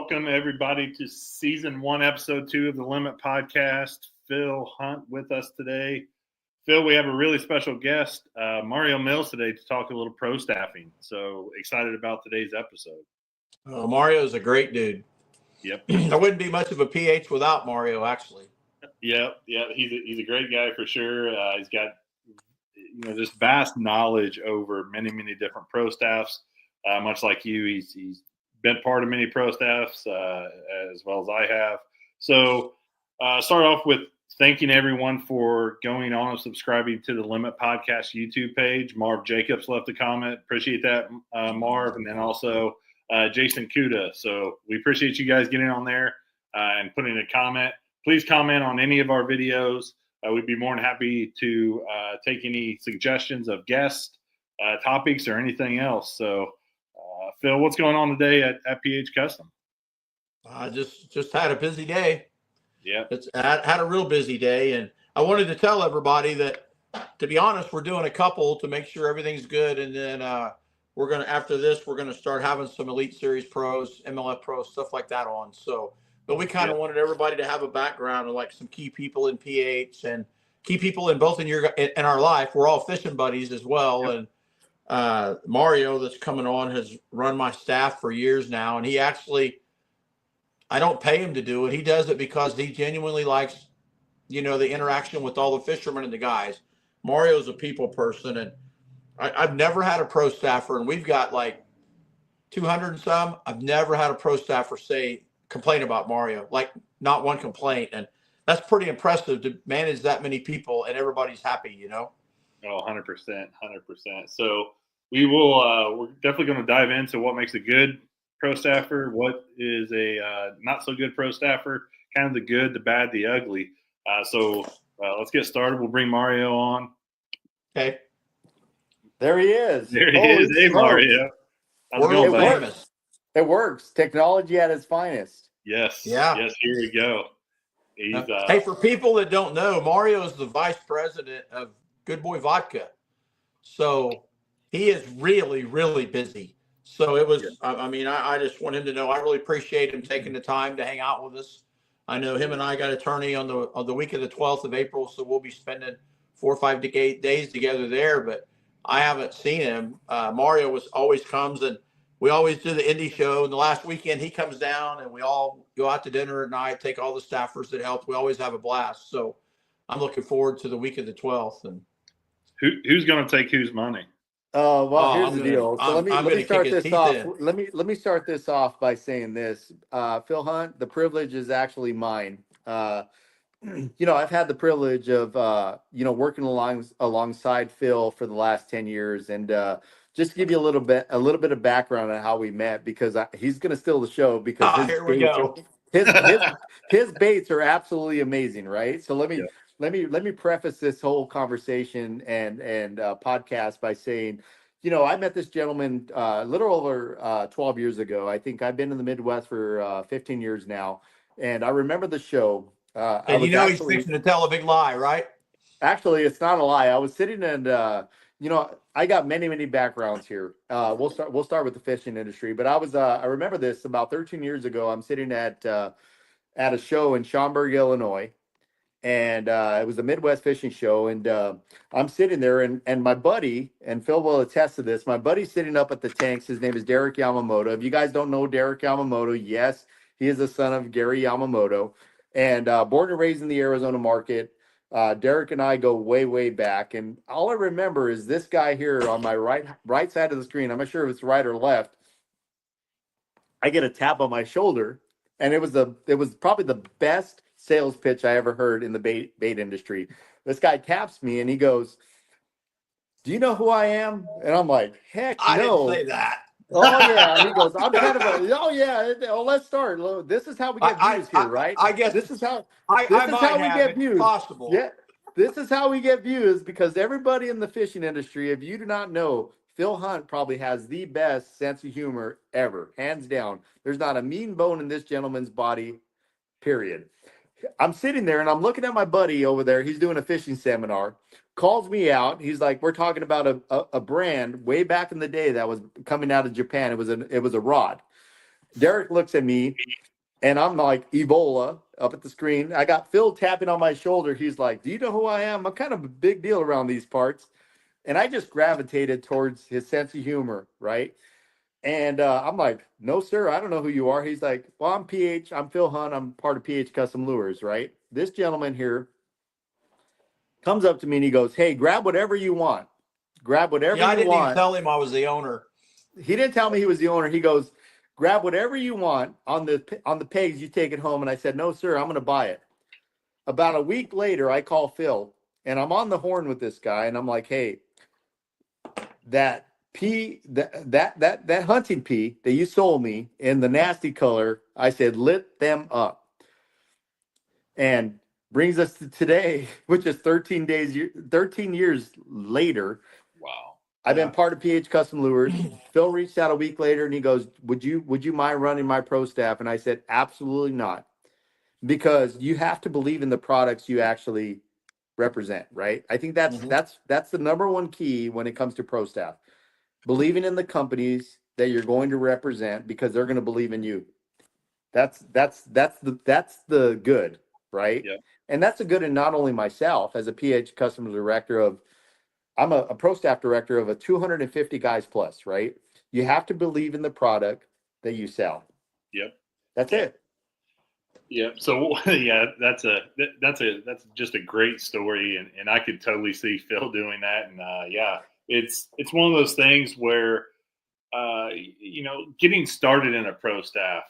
welcome everybody to season 1, episode 2 of the Limit Podcast. Phil Hunt with us today. Phil, we have a really special guest, Mario Mills, today to talk a little pro staffing. So excited about today's episode. Mario's a great dude. Yep. I wouldn't be much of a PH without Mario, actually. Yep. He's a great guy for sure. He's got just vast knowledge over many different pro staffs. Much like you, he's been part of many pro staffs as well as I have. So start off with thanking everyone for going on and subscribing to the Limit Podcast YouTube page. Marv Jacobs left a comment. Appreciate that, Marv. And then also Jason Kuda. So we appreciate you guys getting on there and putting a comment. Please comment on any of our videos. We'd be more than happy to take any suggestions of guest topics or anything else. So, Phil, what's going on today at PH Custom? I just had a busy day. Yeah, had a real busy day, and I wanted to tell everybody that, to be honest, we're doing a couple to make sure everything's good, and then after this we're gonna start having some Elite Series pros, MLF pros, stuff like that on. So, but we kind of wanted everybody to have a background of like some key people in PH and key people in both in our life. We're all fishing buddies as well, and Mario that's coming on has run my staff for years now, and he actually, I don't pay him to do it. He does it because he genuinely likes, the interaction with all the fishermen and the guys. Mario's a people person, and I've never had a pro staffer, and we've got like 200 and some. I've never had a pro staffer complain about Mario, like not one complaint, and that's pretty impressive to manage that many people and everybody's happy, Oh, 100%. So we will, we're definitely going to dive into what makes a good pro staffer, what is a not so good pro staffer, kind of the good, the bad, the ugly. So let's get started. We'll bring Mario on. Okay. There he is. There he is. Hey, Mario. How's it going, buddy? It works. Technology at its finest. Yes. Yeah. Yes, here we go. Hey, for people that don't know, Mario is the vice president of Good Boy Vodka. So he is really, really busy. So it was, I just want him to know I really appreciate him taking the time to hang out with us. I know him and I got a tourney on the week of the 12th of April, so we'll be spending 4 or 5 days together there, but I haven't seen him. Mario always comes, and we always do the indie show, and the last weekend he comes down and we all go out to dinner at night, take all the staffers that helped. We always have a blast. So I'm looking forward to the week of the 12th. And who's going to take whose money? Here's the deal. So let me start this off. Let me start this off by saying this. Phil Hunt, the privilege is actually mine. I've had the privilege of working alongside Phil for the last 10 years, and just to give you a little bit of background on how we met, because he's going to steal the show because his baits are absolutely amazing, right? So let me preface this whole conversation and podcast by saying, I met this gentleman a little over 12 years ago. I think I've been in the Midwest for 15 years now, and I remember the show. And he's fixing to tell a big lie, right? Actually, it's not a lie. I was sitting and I got many backgrounds here. We'll start with the fishing industry, but I remember this about 13 years ago. I'm sitting at a show in Schaumburg, Illinois, and it was a Midwest fishing show, and I'm sitting there, and my buddy, and Phil will attest to this, my buddy's sitting up at the tanks. His name is Derek Yamamoto. If you guys don't know Derek Yamamoto, yes, he is the son of Gary Yamamoto, and born and raised in the Arizona market. Derek and I go way back, and all I remember is this guy here on my right side of the screen. I'm not sure if it's right or left. I get a tap on my shoulder, and it was probably the best sales pitch I ever heard in the bait industry. This guy taps me and he goes, "Do you know who I am?" And I'm like, "Heck no." I didn't say that. Oh yeah. And he goes, "I'm kind of let's start. This is how we get views here, right? I guess this is how we get views. Possible. Yeah. This is how we get views, because everybody in the fishing industry, if you do not know, Phil Hunt probably has the best sense of humor ever, hands down. There's not a mean bone in this gentleman's body, period. I'm sitting there and I'm looking at my buddy over there. He's doing a fishing seminar, calls me out. He's like, we're talking about a brand way back in the day that was coming out of Japan. It was a rod. Derek looks at me and I'm like Ebola up at the screen. I got Phil tapping on my shoulder. He's like, "Do you know who I am? I'm kind of a big deal around these parts." And I just gravitated towards his sense of humor, right? And I'm like, "No, sir, I don't know who you are." He's like, "Well, I'm PH. I'm Phil Hunt. I'm part of PH Custom Lures, right?" This gentleman here comes up to me and he goes, "Hey, grab whatever you want. Grab whatever Yeah, I you didn't even want." tell him I was the owner. He didn't tell me he was the owner. He goes, "Grab whatever you want on the pegs. You take it home." And I said, "No, sir, I'm going to buy it." About a week later, I call Phil and I'm on the horn with this guy, and I'm like, "Hey, that that hunting pea that you sold me in the nasty color," I said, "lit them up." And brings us to today, which is 13 years later. Wow. I've Yeah. been part of PH Custom Lures. Phil reached out a week later and he goes, "Would you mind running my pro staff?" And I said, "Absolutely not." Because you have to believe in the products you actually represent, right? I think Mhm. that's the number one key when it comes to pro staff. Believing in the companies that you're going to represent because they're going to believe in you. That's the good, right? Yeah. And that's a good in not only myself as a PH customer director of, I'm a pro staff director of a 250 guys plus, right? You have to believe in the product that you sell. Yep. That's Yeah. it. Yeah. So yeah, that's just a great story, and I could totally see Phil doing that. And yeah, it's one of those things where getting started in a pro staff,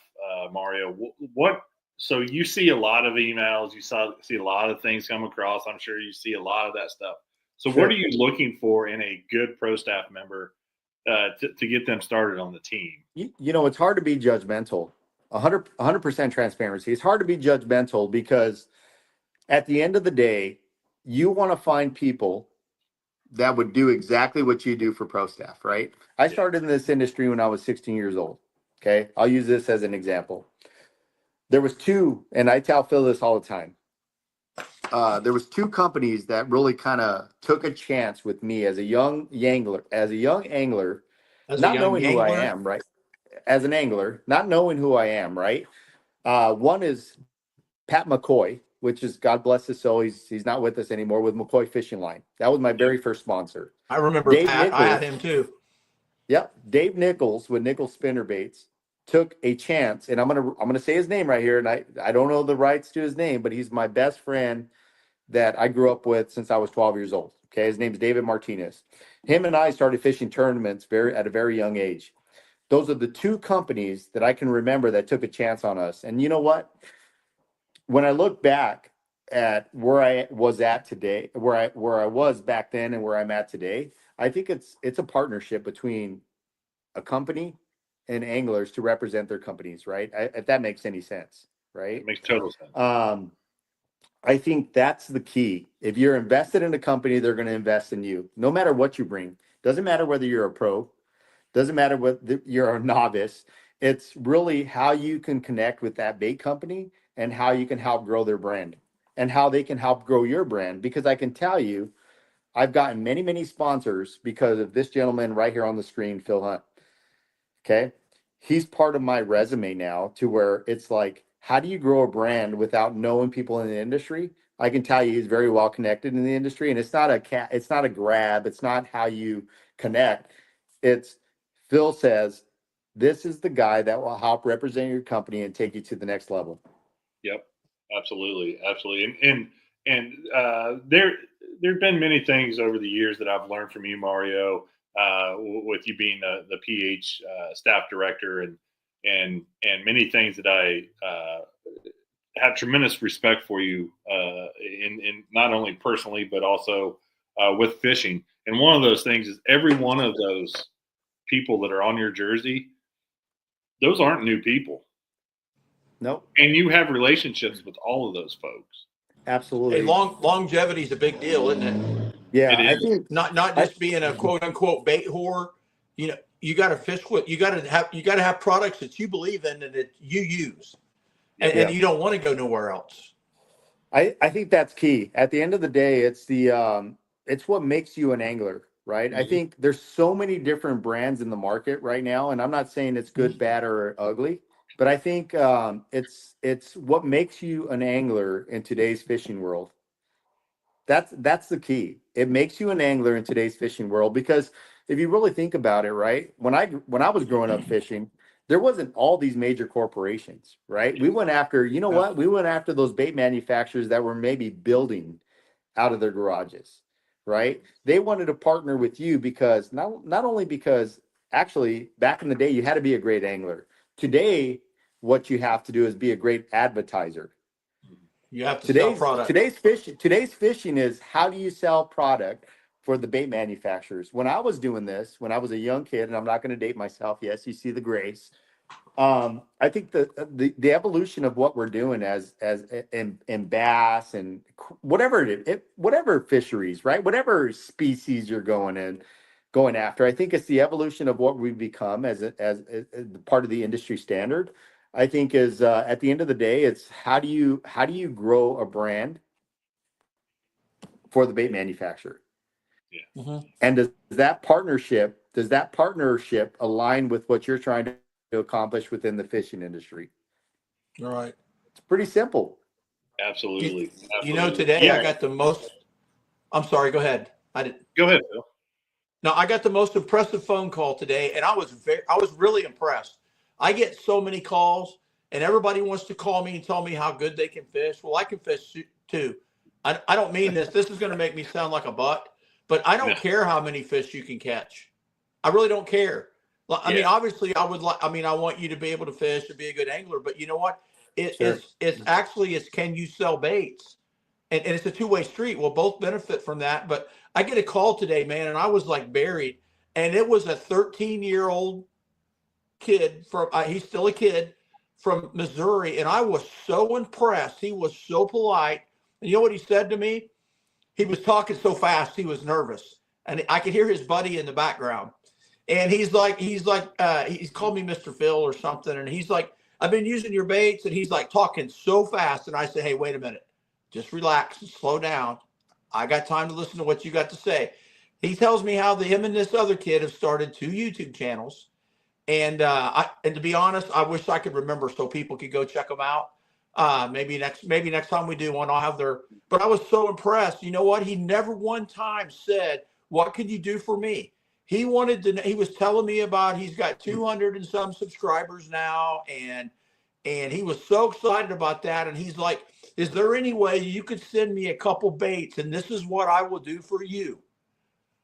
Mario. What? So you see a lot of emails, see a lot of things come across. I'm sure you see a lot of that stuff. So what Sure. are you looking for in a good pro staff member to get them started on the team? It's hard to be judgmental. 100% transparency. It's hard to be judgmental because at the end of the day, you want to find people that would do exactly what you do for pro staff, right? I started in this industry when I was 16 years old. Okay. I'll use this as an example. There was two, and I tell Phil this all the time. There was two companies that really kind of took a chance with me as a young angler, As a not young knowing who I angler, am, right? As an angler, not knowing who I am, right? One is Pat McCoy, which is, God bless his soul, he's not with us anymore, with McCoy Fishing Line. That was my very first sponsor. I remember Dave Pat. I had Nichols. him too. Yep, Dave Nichols with Nichols Spinnerbaits took a chance, and I'm gonna say his name right here, and I don't know the rights to his name, but he's my best friend that I grew up with since I was 12 years old. Okay, his name's David Martinez. Him and I started fishing tournaments at a very young age. Those are the two companies that I can remember that took a chance on us. And you know what? When I look back at where I was at today, where I was back then and where I'm at today, I think it's a partnership between a company and anglers to represent their companies, right? If that makes any sense, right? It makes total sense. I think that's the key. If you're invested in a company, they're going to invest in you, no matter what you bring. Doesn't matter whether you're a pro, doesn't matter whether you're a novice. It's really how you can connect with that bait company and how you can help grow their brand and how they can help grow your brand. Because I can tell you, I've gotten many, many sponsors because of this gentleman right here on the screen, Phil Hunt. Okay. He's part of my resume now to where it's like, how do you grow a brand without knowing people in the industry? I can tell you he's very well connected in the industry, and it's not a grab. It's not how you connect. It's Phil says, this is the guy that will help represent your company and take you to the next level. Yep, absolutely, absolutely. And there've been many things over the years that I've learned from you, Mario, with you being the PH staff director, and many things that I have tremendous respect for you, in not only personally but also with fishing. And one of those things is every one of those people that are on your jersey, those aren't new people. Nope. And you have relationships with all of those folks. Absolutely. Hey, longevity is a big deal, isn't it? Yeah, It I is. think Not just being a quote unquote bait whore. You got to fish with. You got to have products that you believe in and that you use, and, Yeah. and you don't want to go nowhere else. I think that's key. At the end of the day, it's what makes you an angler, right? I Mhm. think there's so many different brands in the market right now, and I'm not saying it's good, bad, or ugly. but I think it's what makes you an angler in today's fishing world. That's the key. It makes you an angler in today's fishing world because if you really think about it, right? When I was growing up fishing, there wasn't all these major corporations, right? We went after, you know what? We went after those bait manufacturers that were maybe building out of their garages, right? They wanted to partner with you because not only because actually back in the day you had to be a great angler. Today, what you have to do is be a great advertiser. You have to sell product. Today's fishing is how do you sell product for the bait manufacturers. When I was doing this, when I was a young kid, and I'm not going to date myself, yes, you see the grace. I think the evolution of what we're doing as in bass and whatever whatever fisheries, right? Whatever species you're going after, I think it's the evolution of what we've become as part of the industry standard. I think is at the end of the day, it's how do you grow a brand for the bait manufacturer? Yeah. Mm-hmm. And does that partnership align with what you're trying to accomplish within the fishing industry? All right. It's pretty simple. Absolutely. You know, today I got the most. I'm sorry. Go ahead. Go ahead, Phil. No, I got the most impressive phone call today, and I was really impressed. I get so many calls, and everybody wants to call me and tell me how good they can fish. Well, I can fish too. I don't mean this. This is going to make me sound like a butt, but I don't care how many fish you can catch. I really don't care. I mean, obviously, I want you to be able to fish and be a good angler, but you know what? It's can you sell baits? And it's a two-way street. We'll both benefit from that. But I get a call today, man, and I was like buried. And it was a 13-year-old kid he's still a kid from Missouri. And I was so impressed. He was so polite. And you know what he said to me? He was talking so fast, he was nervous. And I could hear his buddy in the background. And he's called me Mr. Phil or something. And he's like, I've been using your baits. And he's like talking so fast. And I said, hey, wait a minute. Just relax and slow down. I got time to listen to what you got to say. He tells me how him and this other kid have started 2 YouTube channels. And to be honest, I wish I could remember so people could go check them out. Maybe next time we do one, I'll have but I was so impressed. You know what? He never one time said, what can you do for me? He was telling me about, he's got 200 and some subscribers now. And he was so excited about that. And he's like, is there any way you could send me a couple baits? And this is what I will do for you.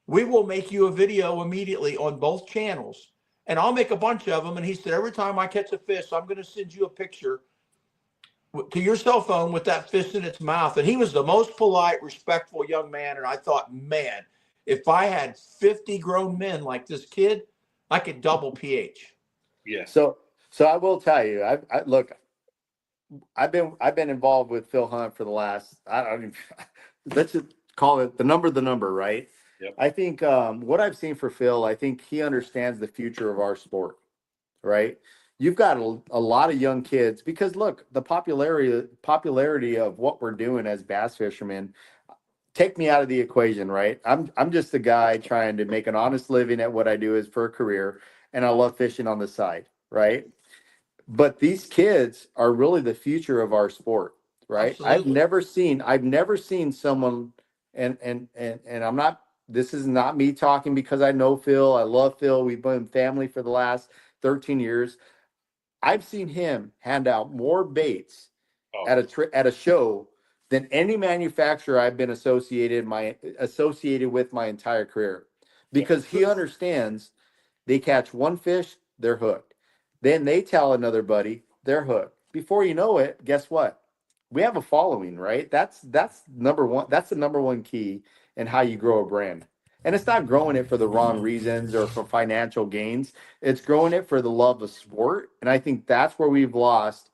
We will make you a video immediately on both channels. And I'll make a bunch of them. And he said, every time I catch a fish, I'm going to send you a picture to your cell phone with that fish in its mouth. And he was the most polite, respectful young man. And I thought, man, if I had 50 grown men like this kid, I could double pH. Yeah. So I will tell you, I've been involved with Phil Hunt for the last, let's just call it the number, right? Yep. I think what I've seen for Phil, I think he understands the future of our sport, right? You've got a lot of young kids because look, the popularity of what we're doing as bass fishermen, take me out of the equation, right? I'm just a guy trying to make an honest living at what I do for a career, and I love fishing on the side, right? But these kids are really the future of our sport, right? Absolutely. I've never seen someone, and I'm not, this is not me talking because I know Phil, I love Phil. We've been family for the last 13 years. I've seen him hand out more baits at a show than any manufacturer I've been associated with my entire career, because he understands they catch one fish, they're hooked. Then they tell another buddy, they're hooked. Before you know it, guess what? We have a following, right? That's number one. That's the number one key in how you grow a brand. And it's not growing it for the wrong reasons or for financial gains. It's growing it for the love of sport. And I think that's where we've lost,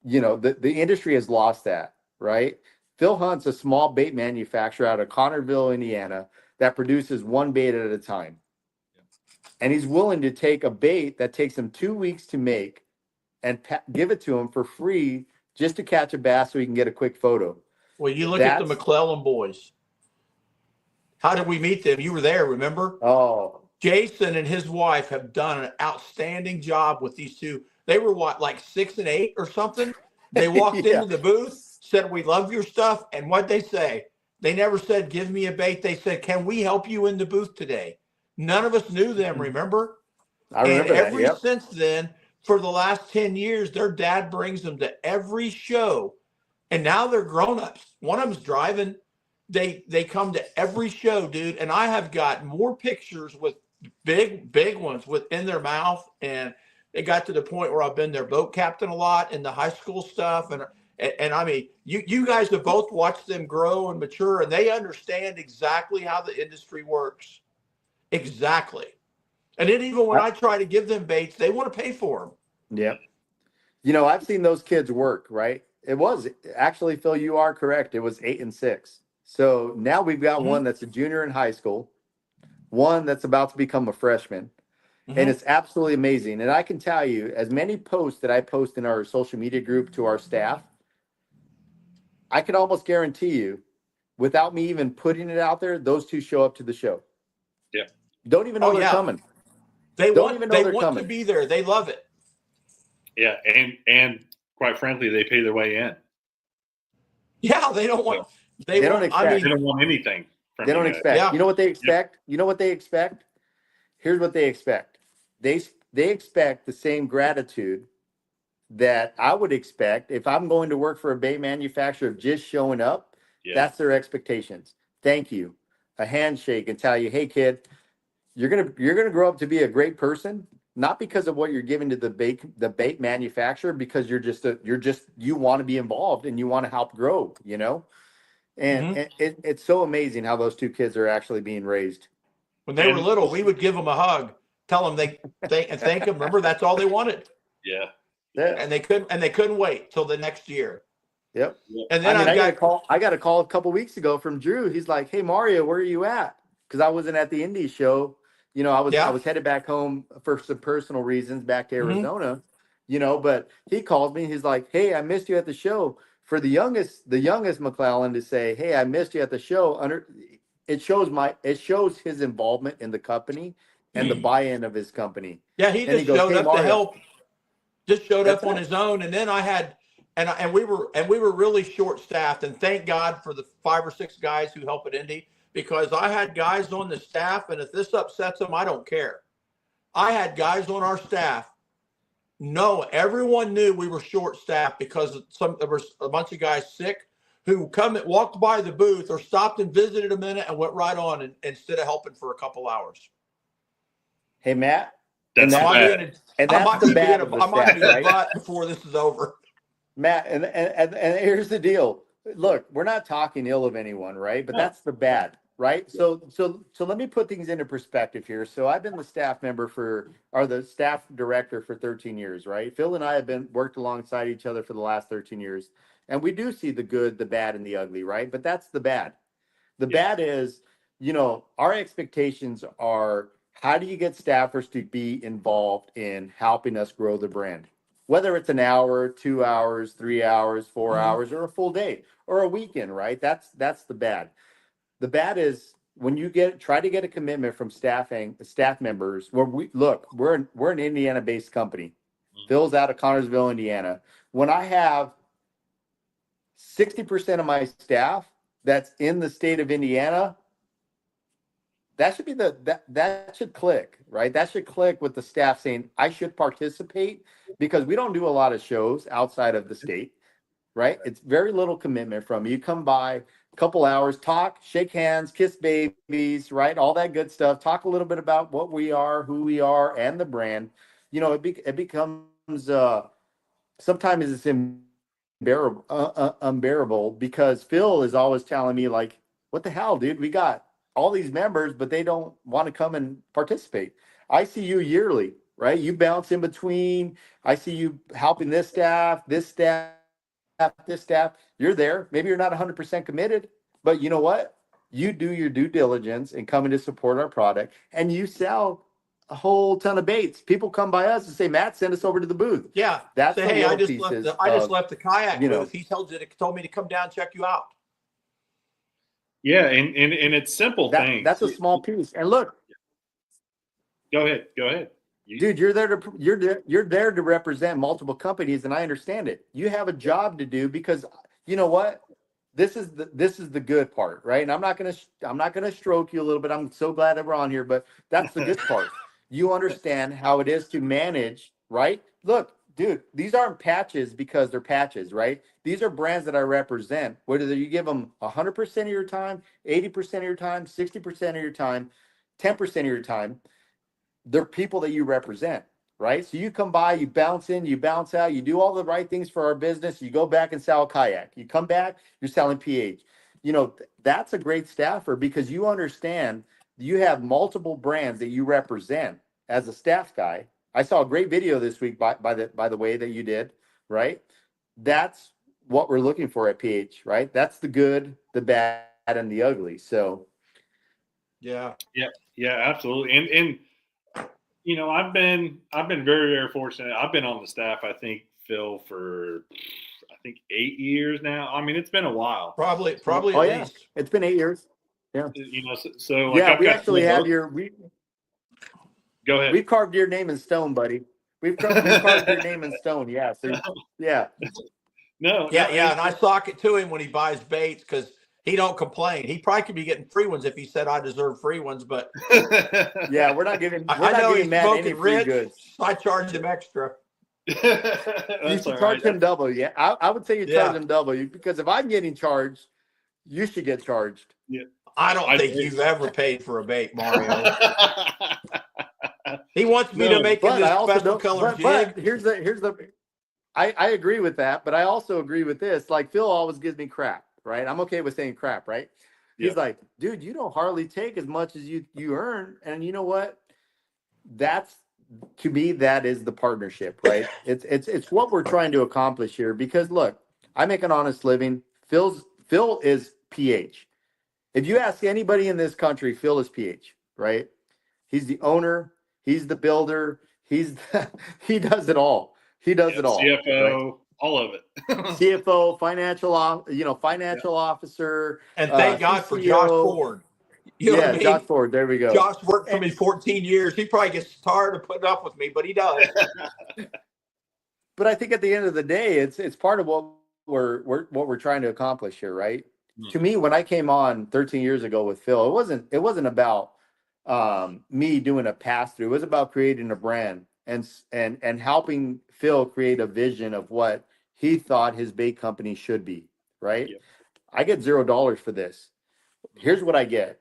the industry has lost that, right? Phil Hunt's a small bait manufacturer out of Connerville, Indiana, that produces one bait at a time. And he's willing to take a bait that takes him 2 weeks to make and give it to him for free just to catch a bass so he can get a quick photo. Well, you look at the McClellan boys. How did we meet them? You were there, remember? Oh. Jason and his wife have done an outstanding job with these two. They were what, like 6 and 8 or something? They walked Yeah. into the booth, said, "We love your stuff." And what'd they say? They never said, "Give me a bait." They said, "Can we help you in the booth today?" None of us knew them, remember? I And remember that. every Yep. since then, for the last 10 years, their dad brings them to every show. And now they're grown-ups. One of them's driving. They come to every show, dude. And I have got more pictures with big ones within their mouth. And it got to the point where I've been their boat captain a lot in the high school stuff. And I mean, you guys have both watched them grow and mature, and they understand exactly how the industry works. Exactly. And then even when I try to give them baits, they want to pay for them. Yep. You know, I've seen those kids work, right? It was actually, Phil, you are correct. It was 8 and 6. So now we've got one that's a junior in high school, one that's about to become a freshman. And it's absolutely amazing. And I can tell you, as many posts that I post in our social media group to our staff, I can almost guarantee you, without me even putting it out there, those two show up to the show. Yeah. Don't even know they're coming. They Don't want, even know they they're want coming. to be there. They love it. Yeah, and quite frankly, they pay their way in. Yeah, they don't want. They don't want, expect. I They mean, don't want anything from They don't you guys. expect. Yeah. You know what they expect? You know what they expect? Here's what they expect. They expect the same gratitude that I would expect if I'm going to work for a bait manufacturer of just showing up. Yeah. That's their expectations. Thank you. A handshake and tell you, "Hey kid, you're gonna grow up to be a great person, not because of what you're giving to the bait manufacturer, because you want to be involved and you want to help grow, you know." And it's so amazing how those two kids are actually being raised. when they were little, we would give them a hug, tell them thank them. Remember, that's all they wanted. Yeah. Yeah. And they couldn't wait till the next year. Yep. And then I got a call a couple weeks ago from Drew. He's like, "Hey Mario, where are you at?" Because I wasn't at the Indy show. You know, I was headed back home for some personal reasons back to Arizona. You know, but he called me. He's like, "Hey, I missed you at the show." For the youngest McClellan to say, "Hey, I missed you at the show," it shows his involvement in the company and the buy-in of his company. Yeah, he And just goes, showed "Hey, up Mario." to help. Just showed That's up on it. his own, and then I had, and we were really short staffed, and thank God for the 5 or 6 guys who help at Indy, because I had guys on the staff, and if this upsets them, I don't care. I had guys on our staff. No, everyone knew we were short staffed because there was a bunch of guys sick who walked by the booth or stopped and visited a minute and went right on instead of helping for a couple hours. Hey Matt, That's and that's the bad of the I might be staff, a right? butt before this is over. Matt, and here's the deal. Look, we're not talking ill of anyone, right? But that's the bad, right? So let me put things into perspective here. So I've been the staff director for 13 years, right? Phil and I have worked alongside each other for the last 13 years. And we do see the good, the bad, and the ugly, right? But that's the bad. The bad is, you know, our expectations are, how do you get staffers to be involved in helping us grow the brand? Whether it's an hour, 2 hours, 3 hours, 4 hours, or a full day or a weekend, right? That's the bad. The bad is when you try to get a commitment from staff members. We're an Indiana-based company. Phil's out of Connersville, Indiana. When I have 60% of my staff that's in the state of Indiana, that should be that should click, right? That should click with the staff saying, "I should participate," because we don't do a lot of shows outside of the state, right? It's very little commitment from you. Come by a couple hours, talk, shake hands, kiss babies, right? All that good stuff. Talk a little bit about what we are, who we are, and the brand. You know, it becomes sometimes it's unbearable because Phil is always telling me, like, "What the hell, dude? We got all these members, but they don't want to come and participate." I see you yearly, right? You bounce in between. I see you helping this staff, this staff. You're there. Maybe you're not 100% committed, but you know what? You do your due diligence and come in to support our product, and you sell a whole ton of baits. People come by us and say, "Matt, send us over to the booth." Yeah. That's Say, the "Hey, I little just pieces left the kayak you know. booth. He told me to come down and check you out." Yeah, and it's simple things. That's a small piece. And look, Go ahead. Dude, you're there to represent multiple companies, and I understand it. You have a job to do because you know what? This is the good part, right? And I'm not gonna stroke you a little bit. I'm so glad that we're on here, but that's the good part. You understand how it is to manage, right? Look, dude, these aren't patches because they're patches, right? These are brands that I represent. Whether you give them 100% of your time, 80% of your time, 60% of your time, 10% of your time, they're people that you represent, right? So you come by, you bounce in, you bounce out, you do all the right things for our business. You go back and sell a kayak. You come back, you're selling PH. That's a great staffer because you understand you have multiple brands that you represent as a staff guy. I saw a great video this week by the way that you did, right? That's what we're looking for at PH, right? That's the good, the bad, and the ugly. So Yeah. Yeah, absolutely. And I've been very, very fortunate. I've been on the staff, I think, Phil, for I think 8 years now. I mean, it's been a while. Probably oh at yeah, least. it's been 8 years. Yeah. So like Yeah, I've we got actually have Go ahead. we've carved your name in stone, buddy. We've carved your name in stone. Yeah. So yeah. No, Yeah, and I sock it to him when he buys baits because he don't complain. He probably could be getting free ones if he said I deserve free ones, but Yeah, we're not giving I know he's Matt any smoking free rich. goods. So I charge him extra. You That's should all charge right. him double. Yeah, I would say you Yeah. charge him double because if I'm getting charged, you should get charged. I don't think you've ever paid for a bait, Mario. He wants me to make him But this I also special don't. color But jig. here's the. I agree with that, but I also agree with this. Like Phil always gives me crap, right? I'm okay with saying crap, right? He's like, dude, you don't hardly take as much as you earn, and you know what? That's to me that is the partnership, right? It's what we're trying to accomplish here. Because look, I make an honest living. Phil is PH. If you ask anybody in this country, Phil is PH, right? He's the owner. He's the builder. He does it all. He does it all. CFO, right? all of it. CFO, financial officer, And thank God for Josh CCO. Ford. You know what I mean? Josh Ford. There we go. Josh worked for me 14 years. He probably gets tired of putting up with me, but he does. But I think at the end of the day, it's part of what we're trying to accomplish here, right? To me, when I came on 13 years ago with Phil, it wasn't about me doing a pass through. It was about creating a brand and helping Phil create a vision of what he thought his bait company should be, right? Yep. I get $0 for this. Here's what I get.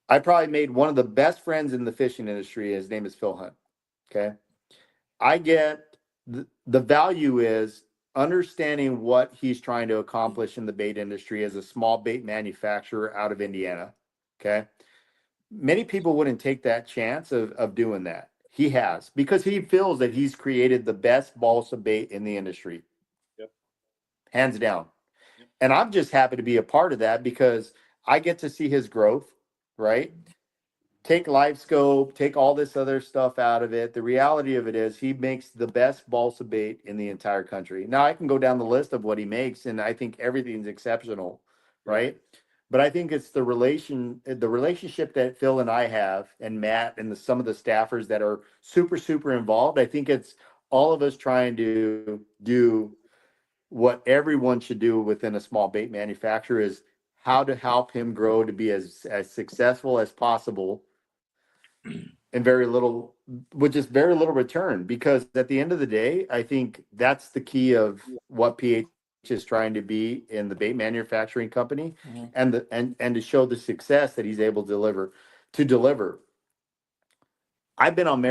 I probably made one of the best friends in the fishing industry. His name is Phil Hunt. Okay. I get the value is understanding what he's trying to accomplish in the bait industry as a small bait manufacturer out of Indiana. Okay. Many people wouldn't take that chance of doing that. He has, because he feels that he's created the best balsa bait in the industry. Yep. Hands down. Yep. And I'm just happy to be a part of that because I get to see his growth, right? Take live scope, take all this other stuff out of it. The reality of it is he makes the best balsa bait in the entire country. Now I can go down the list of what he makes, and I think everything's exceptional, right? But I think it's the relationship that Phil and I have, and Matt and some of the staffers that are super, super involved. I think it's all of us trying to do what everyone should do within a small bait manufacturer is how to help him grow to be as successful as possible and with just very little return. Because at the end of the day, I think that's the key of what PH is trying to be in the bait manufacturing company, and to show the success that he's able to deliver. I've been on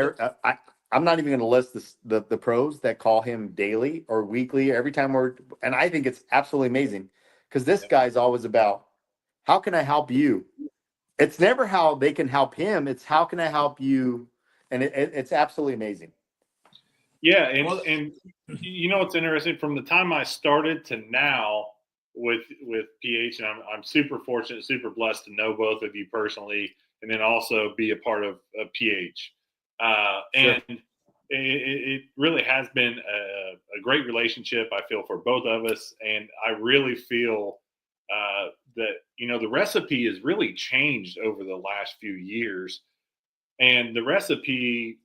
I'm not even going to list the pros that call him daily or weekly every time and I think it's absolutely amazing because this guy's always about how can I help you? It's never how they can help him. It's how can I help you? And it's absolutely amazing. Yeah, and you know what's interesting? From the time I started to now with PH, and I'm super fortunate, super blessed to know both of you personally, and then also be a part of PH. And it really has been a great relationship, I feel, for both of us. And I really feel that, the recipe has really changed over the last few years And the recipe,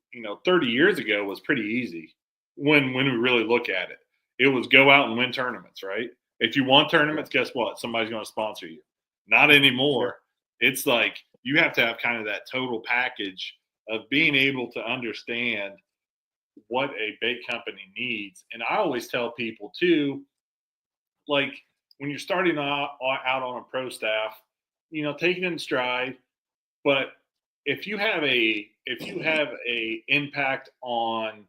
30 years ago was pretty easy when we really look at it. It was go out and win tournaments, right? If you won tournaments, guess what? Somebody's going to sponsor you. Not anymore. Sure. It's like you have to have kind of that total package of being able to understand what a bait company needs. And I always tell people too, like when you're starting out on a pro staff, take it in stride. But if you have a impact on,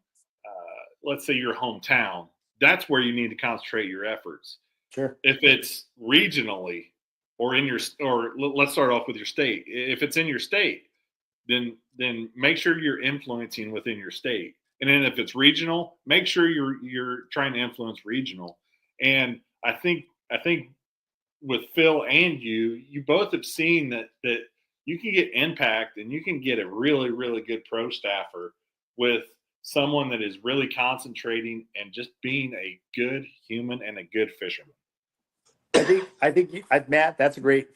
let's say your hometown, that's where you need to concentrate your efforts. Sure. If it's regionally or let's start off with your state. If it's in your state, then make sure you're influencing within your state. And then if it's regional, make sure you're trying to influence regional. And I think with Phil and you both have seen that you can get impact and you can get a really, really good pro staffer with someone that is really concentrating and just being a good human and a good fisherman. I think Matt, that's great.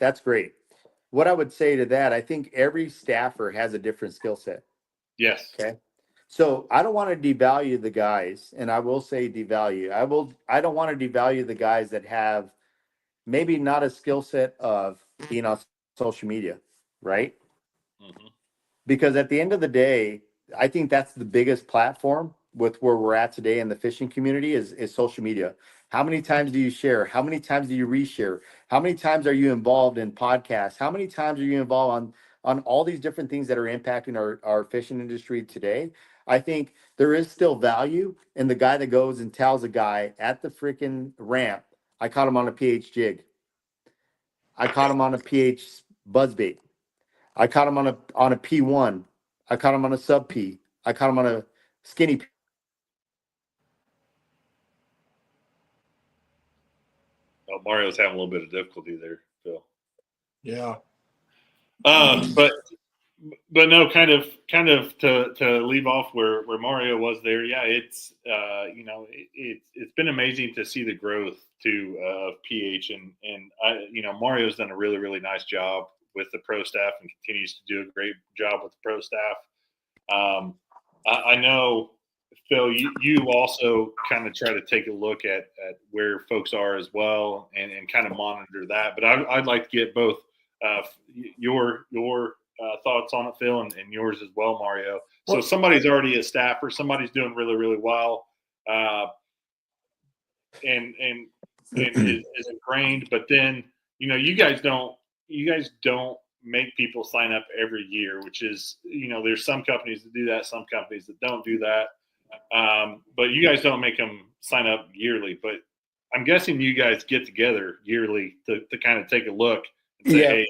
What I would say to that, I think every staffer has a different skill set. Yes. Okay. So I don't want to devalue the guys, and I will say devalue. I don't want to devalue the guys that have maybe not a skill set of being on social media, right? Mm-hmm. Because at the end of the day, I think that's the biggest platform with where we're at today in the fishing community is social media. How many times do you share? How many times do you reshare? How many times are you involved in podcasts? How many times are you involved on all these different things that are impacting our fishing industry today? I think there is still value in the guy that goes and tells a guy at the freaking ramp, I caught him on a PH jig. I caught him on a PH buzzbait. I caught him on a P1. I caught him on a sub P. I caught him on a skinny P. Oh, Mario's having a little bit of difficulty there, Phil. Yeah. But no, kind of to leave off where Mario was there. Yeah, it's it's been amazing to see the growth too of PH and Mario's done a really, really nice job with the pro staff and continues to do a great job with the pro staff. I know, Phil, you also kind of try to take a look at where folks are as well and kind of monitor that. But I'd like to get both your thoughts on it, Phil, and yours as well, Mario. So somebody's already a staffer, somebody's doing really, really well, and is ingrained. But then you guys don't make people sign up every year, which is there's some companies that do that, some companies that don't do that. But you guys don't make them sign up yearly. But I'm guessing you guys get together yearly to kind of take a look and say, hey,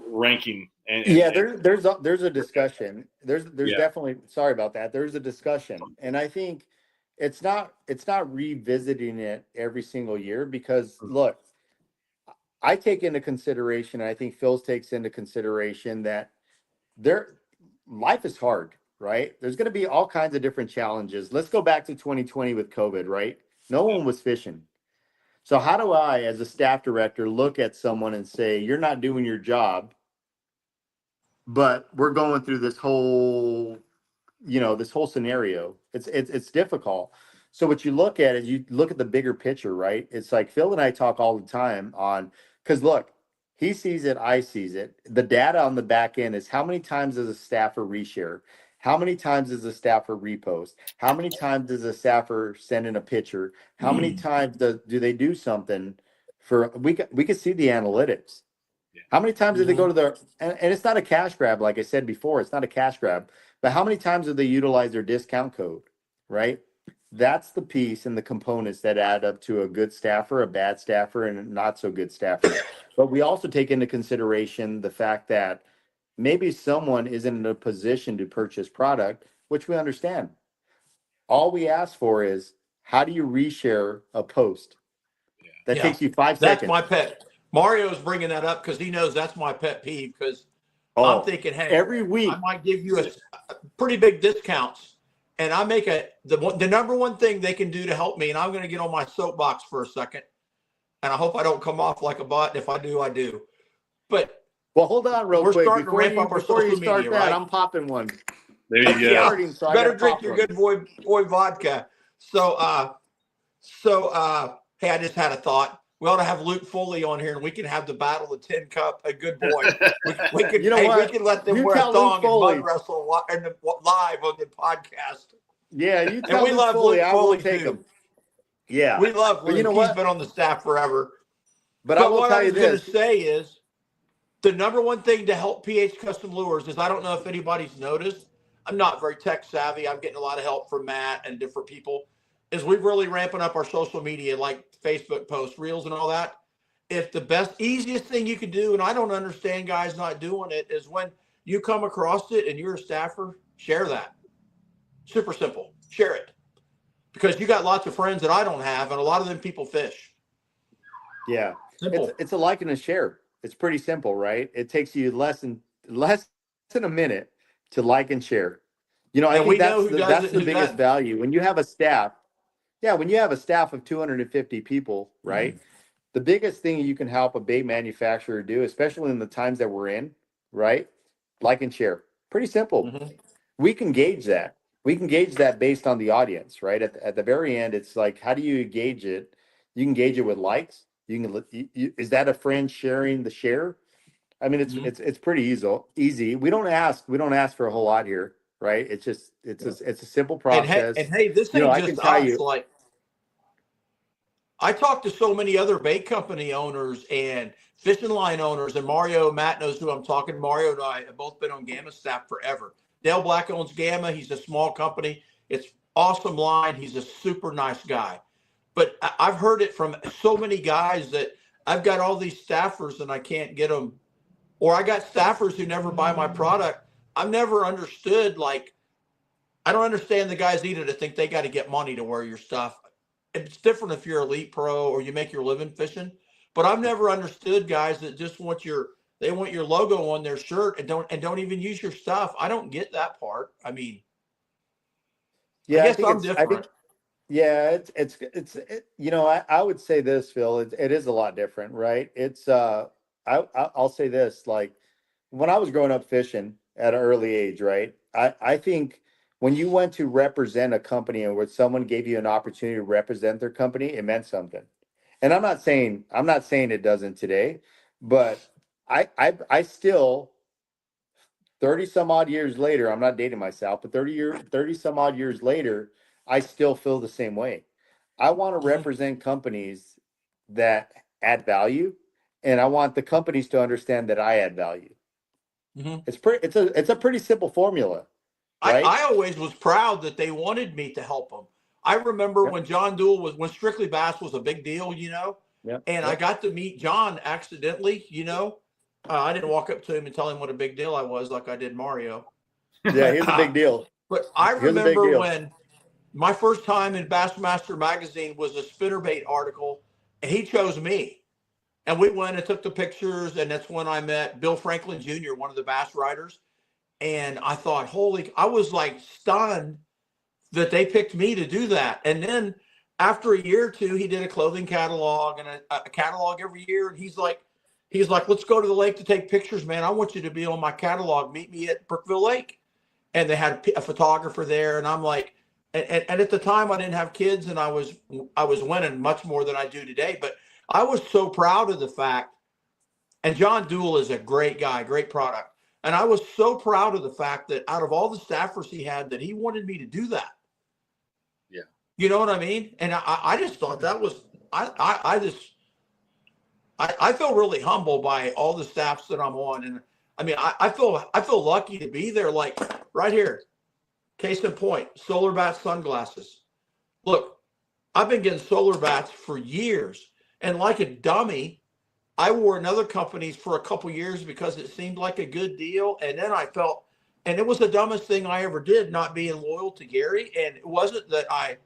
ranking. There's a discussion. There's definitely, sorry about that. There's a discussion, and I think it's not revisiting it every single year because look, I take into consideration, and I think Phil's takes into consideration that life is hard, right? There's going to be all kinds of different challenges. Let's go back to 2020 with COVID, right? No one was fishing. So how do I, as a staff director, look at someone and say, you're not doing your job, but we're going through this whole scenario. It's difficult. So what you look at is you look at the bigger picture, right? It's like Phil and I talk all the time because look, he sees it, I sees it. The data on the back end is how many times does a staffer reshare? How many times does a staffer repost? How many times does a staffer send in a picture? How many times do they do something we could see the analytics. How many times did they go to and it's not a cash grab, like I said before, it's not a cash grab, but how many times do they utilize their discount code, right? That's the piece and the components that add up to a good staffer, a bad staffer, and a not so good staffer. But we also take into consideration the fact that maybe someone isn't in a position to purchase product, which we understand. All we ask for is, how do you reshare a post? That takes you 5 seconds. That's my pet. Mario's bringing that up because he knows that's my pet peeve because I'm thinking, hey, every week I might give you a pretty big discounts, and I make the number one thing they can do to help me, and I'm going to get on my soapbox for a second, and I hope I don't come off like a bot. If I do, I do. But Well, hold on real We're quick. starting to ramp up our Before you social start media, that, right? I'm popping one. There you go. Starting, so I Better gotta drink pop your one. good boy vodka. So, hey, I just had a thought. We ought to have Luke Foley on here, and we can have the Battle of Tin Cup. A good boy. We can. You know hey, what? we can let them You wear a tell Luke thong and Foley. mud wrestle live on the podcast. Yeah, you And tell we Luke love Foley, Luke I will Foley take too. him. Yeah. We love But you Luke. know He's what? been on the staff forever. But I will what tell I you was going to this. say is the number one thing to help PH Custom Lures is I don't know if anybody's noticed. I'm not very tech savvy. I'm getting a lot of help from Matt and different people. Is we've really ramping up our social media, like Facebook posts, reels, and all that. If the easiest thing you can do, and I don't understand guys not doing it, is when you come across it and you're a staffer, share that. Super simple. Share it. Because you got lots of friends that I don't have, and a lot of them people fish. Yeah. Simple. It's a like and a share. It's pretty simple, right? It takes you less than a minute to like and share. You know, I And think we know who does that's it the and who biggest doesn't. value. When you have a staff, when you have a staff of 250 people, right? The biggest thing you can help a bait manufacturer do, especially in the times that we're in, right? Like and share. Pretty simple. We can gauge that. We can gauge that based on the audience, right? At the very end, it's like, how do you gauge it? You can gauge it with likes. Is that a friend sharing the share? I mean, it's pretty easy. We don't ask for a whole lot here, right? It's a simple process. And hey, this You know, ain't I can just tell us. you, Like, I talk to so many other bait company owners and fishing line owners, and Matt knows who I'm talking. Mario and I have both been on Gamma staff forever. Dale Black owns Gamma. He's a small company. It's awesome line. He's a super nice guy. But I've heard it from so many guys that I've got all these staffers and I can't get them. Or I got staffers who never buy my product. I've never understood, like, I don't understand the guys either to think they got to get money to wear your stuff. It's different if you're elite pro or you make your living fishing. But I've never understood guys that just want they want your logo on their shirt and don't even use your stuff. I don't get that part. I mean, yeah, I guess I'm different. Yeah, you know, I would say this, Phil, it is a lot different, right? I'll say this, like when I was growing up fishing at an early age, right? I think when you went to represent a company and where someone gave you an opportunity to represent their company, it meant something. And I'm not saying it doesn't today, but I still 30 some odd years later, I'm not dating myself, but 30 some odd years later, I still feel the same way. I want to represent companies that add value, and I want the companies to understand that I add value. It's a pretty simple formula. Right? I always was proud that they wanted me to help them. I remember when John Dool when Strictly Bass was a big deal, you know, I got to meet John accidentally, you know. I didn't walk up to him and tell him what a big deal I was like I did Mario. Yeah, he's a big deal. But I remember when my first time in Bassmaster magazine was a spinnerbait article, and he chose me. And we went and took the pictures, and that's when I met Bill Franklin Jr., one of the bass riders. And I thought, I was like stunned that they picked me to do that. And then after a year or two, he did a clothing catalog and a catalog every year. And he's like, let's go to the lake to take pictures, man. I want you to be on my catalog. Meet me at Brookville Lake. And they had a photographer there. And I'm like, and at the time I didn't have kids, and I was winning much more than I do today. But I was so proud of the fact. And John Dool is a great guy, great product. And I was so proud of the fact that out of all the staffers he had, that he wanted me to do that. Yeah. You know what I mean? And I just thought that was, I feel really humbled by all the staffs that I'm on. And I mean, I feel lucky to be there. Like right here, case in point, Solar Bat sunglasses. Look, I've been getting Solar Bats for years. And like a dummy, I wore another company's for a couple years because it seemed like a good deal. And then I felt, and it was the dumbest thing I ever did, not being loyal to Gary. And it wasn't that I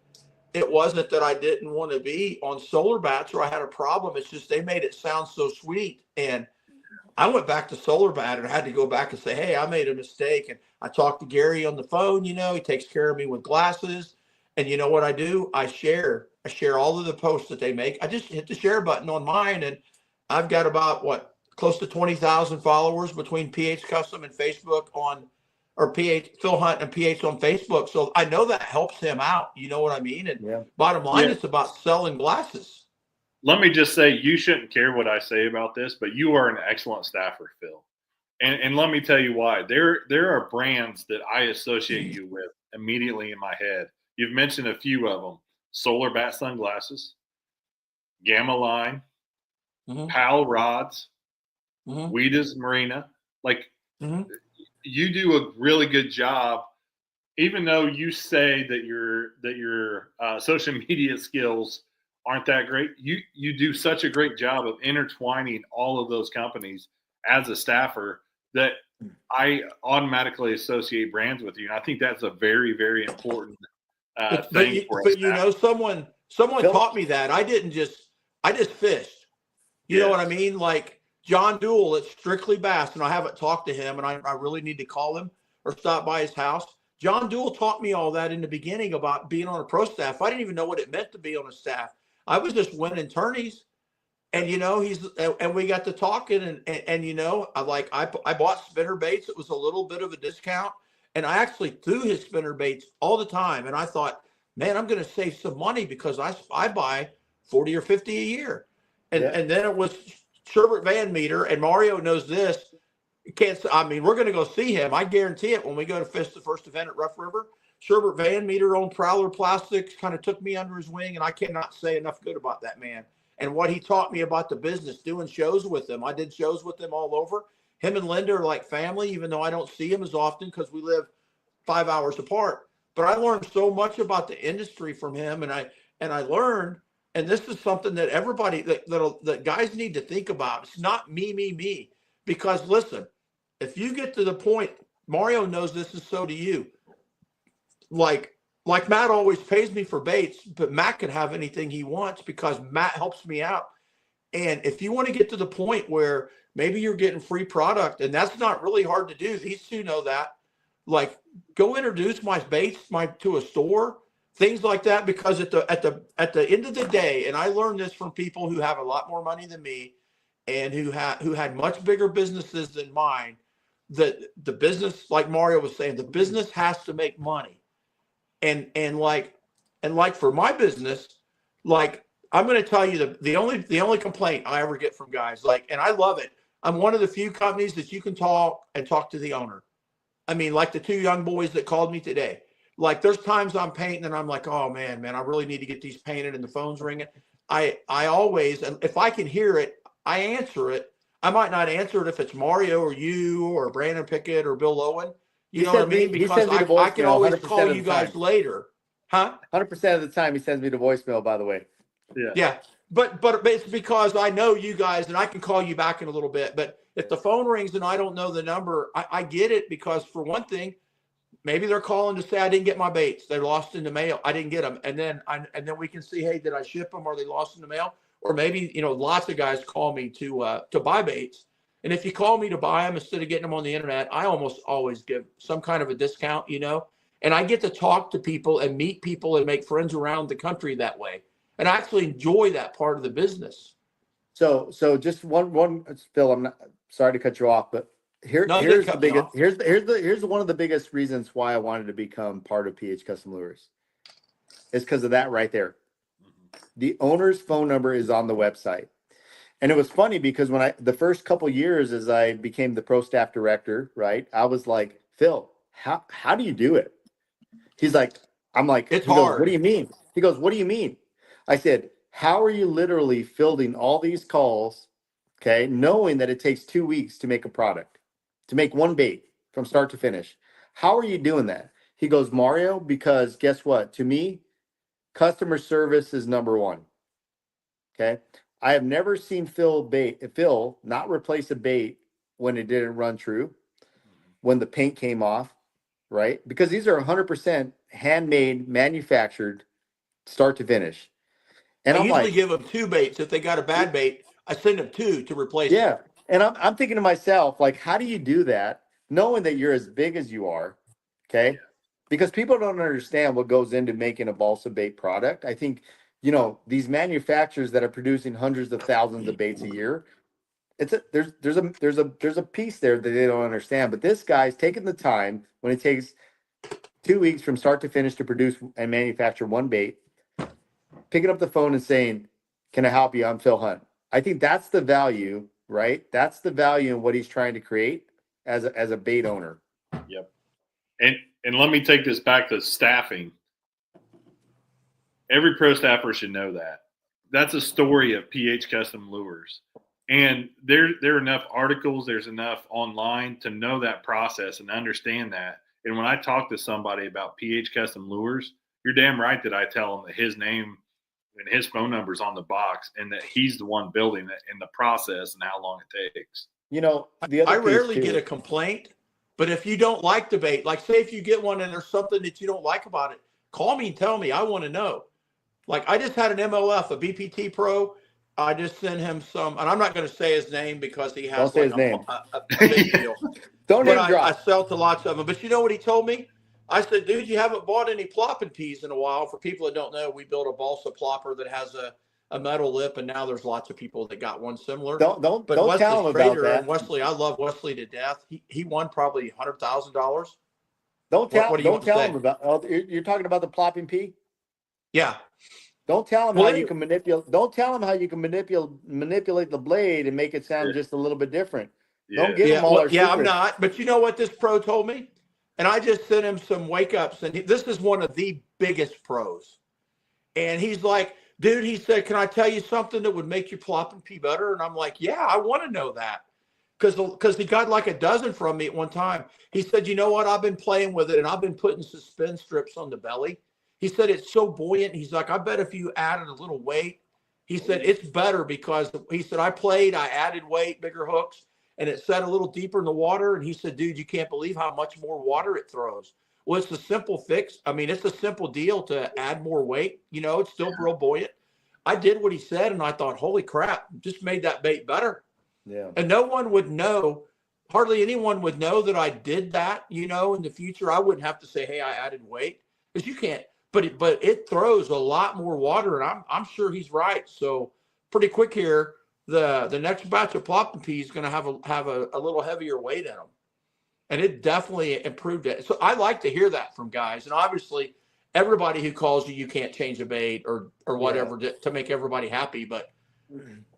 didn't want to be on Solar Bats or I had a problem. It's just they made it sound so sweet. And I went back to Solar Bat and I had to go back and say, hey, I made a mistake. And I talked to Gary on the phone. You know, he takes care of me with glasses. And you know what I do? I share all of the posts that they make. I just hit the share button on mine, and I've got about close to 20,000 followers between PH Custom and Facebook or PH Phil Hunt and PH on Facebook. So I know that helps him out. You know what I mean? And bottom line, it's about selling glasses. Let me just say, you shouldn't care what I say about this, but you are an excellent staffer, Phil. And let me tell you why. There are brands that I associate you with immediately in my head. You've mentioned a few of them: Solar Bat Sunglasses, Gamma Line, Pal Rods, Weedas Marina. Like, you do a really good job, even though you say that your social media skills aren't that great. You do such a great job of intertwining all of those companies as a staffer that I automatically associate brands with you. And I think that's a very, very important thing for us. But you know, someone taught me that. I just fished. You know what I mean? Like John Dool at Strictly Bass, and I haven't talked to him, and I really need to call him or stop by his house. John Dool taught me all that in the beginning about being on a pro staff. I didn't even know what it meant to be on a staff. I was just winning tourneys. And, you know, and we got to talking and you know, I bought spinner baits. It was a little bit of a discount, and I actually threw his spinner baits all the time. And I thought, man, I'm going to save some money because I buy 40 or 50 a year. And then it was Sherbert Van Meter, and Mario knows this. We're going to go see him. I guarantee it when we go to fish the first event at Rough River. Sherbert Van Meter owned Prowler Plastics, kind of took me under his wing, and I cannot say enough good about that man. And what he taught me about the business, doing shows with him. I did shows with him all over. Him and Linda are like family, even though I don't see him as often because we live 5 hours apart. But I learned so much about the industry from him, and I learned, and this is something that everybody that guys need to think about. It's not me. Because listen, if you get to the point, Mario knows this, is so do you. Like Matt always pays me for baits, but Matt can have anything he wants because Matt helps me out. And if you want to get to the point where maybe you're getting free product, and that's not really hard to do, these two know that, like, go introduce my baits to a store, things like that, because at the end of the day, and I learned this from people who have a lot more money than me and who had much bigger businesses than mine, that the business, like Mario was saying, the business has to make money. And like for my business, like, I'm going to tell you the only complaint I ever get from guys, like, and I love it. I'm one of the few companies that you can talk to the owner. I mean, like the two young boys that called me today. Like, there's times I'm painting and I'm like, oh man, I really need to get these painted, and the phone's ringing. I always, and if I can hear it, I answer it. I might not answer it if it's Mario or you or Brandon Pickett or Bill Owen. You know what I mean? Because I can always call you guys later. Huh? 100% of the time he sends me to voicemail, by the way. Yeah. But it's because I know you guys and I can call you back in a little bit. But if the phone rings and I don't know the number, I get it, because for one thing, maybe they're calling to say I didn't get my baits. They're lost in the mail. I didn't get them. And then we can see, hey, did I ship them? Are they lost in the mail? Or maybe, you know, lots of guys call me to buy baits. And if you call me to buy them instead of getting them on the internet, I almost always give some kind of a discount, you know, and I get to talk to people and meet people and make friends around the country that way. And I actually enjoy that part of the business. So just one, Phil, I'm not sorry to cut you off, but here's the biggest, here's one of the biggest reasons why I wanted to become part of PH Custom Lures. It's because of that right there. The owner's phone number is on the website. And it was funny because when the first couple years as I became the pro staff director, right, I was like, Phil, how do you do it? He's like, I'm like, it's hard. What do you mean? He goes, what do you mean? I said, how are you literally fielding all these calls, okay, knowing that it takes 2 weeks to make a product, to make one bait from start to finish? How are you doing that? He goes, Mario, because guess what? To me, customer service is number one. Okay. I have never seen Phil not replace a bait when it didn't run true, when the paint came off, right? Because these are 100% handmade, manufactured, start to finish. And I usually give them 2 baits. If they got a bad bait, I send them 2 to replace it. Yeah. And I'm thinking to myself, like, how do you do that knowing that you're as big as you are? Okay. Because people don't understand what goes into making a balsa bait product. I think, you know, these manufacturers that are producing hundreds of thousands of baits a year, there's a piece there that they don't understand. But this guy's taking the time when it takes 2 weeks from start to finish to produce and manufacture one bait, picking up the phone and saying, "Can I help you? I'm Phil Hunt." I think that's the value, right? That's the value in what he's trying to create as a bait owner. Yep. And let me take this back to staffing. Every pro staffer should know that. That's a story of PH Custom Lures. And there are enough articles, there's enough online to know that process and understand that. And when I talk to somebody about PH Custom Lures, you're damn right that I tell them that his name and his phone number's on the box and that he's the one building it and the process and how long it takes. I rarely get a complaint, but if you don't like the bait, like say if you get one and there's something that you don't like about it, call me and tell me. I want to know. Like I just had an MLF, a BPT Pro. I just sent him some, and I'm not going to say his name because he has Don't say his name. A big deal. Don't But name drop. I sell to lots of them. But you know what he told me? I said, dude, you haven't bought any plopping peas in a while. For people that don't know, we built a balsa plopper that has a metal lip, and now there's lots of people that got one similar. Don't Wesley tell him about Schrader that. and Wesley, I love Wesley to death. He won probably $100,000. Don't tell say? him about. Oh, you're talking about the plopping pea. Yeah. Don't tell him how you can manipulate. Don't tell him how you can manipulate the blade and make it sound just a little bit different. Yeah. Don't give him all our secrets. I'm not. But you know what this pro told me? And I just sent him some wake ups. And this is one of the biggest pros. And he's like, dude, he said, can I tell you something that would make your plopping pea better? And I'm like, yeah, I want to know that. Because he got like a dozen from me at one time. He said, you know what? I've been playing with it and I've been putting suspend strips on the belly. He said, it's so buoyant. He's like, I bet if you added a little weight, he said, it's better because he said, I added weight, bigger hooks, and it set a little deeper in the water. And he said, dude, you can't believe how much more water it throws. Well, it's a simple fix. I mean, it's a simple deal to add more weight. It's still real buoyant. I did what he said, and I thought, holy crap, just made that bait better. Yeah. And no one would know, hardly anyone would know that I did that, in the future. I wouldn't have to say, hey, I added weight, because you can't. But it throws a lot more water, and I'm sure he's right. So pretty quick here, the next batch of plopping peas is going to have a little heavier weight in them, and it definitely improved it. So I like to hear that from guys, and obviously everybody who calls you can't change a bait or whatever to make everybody happy. But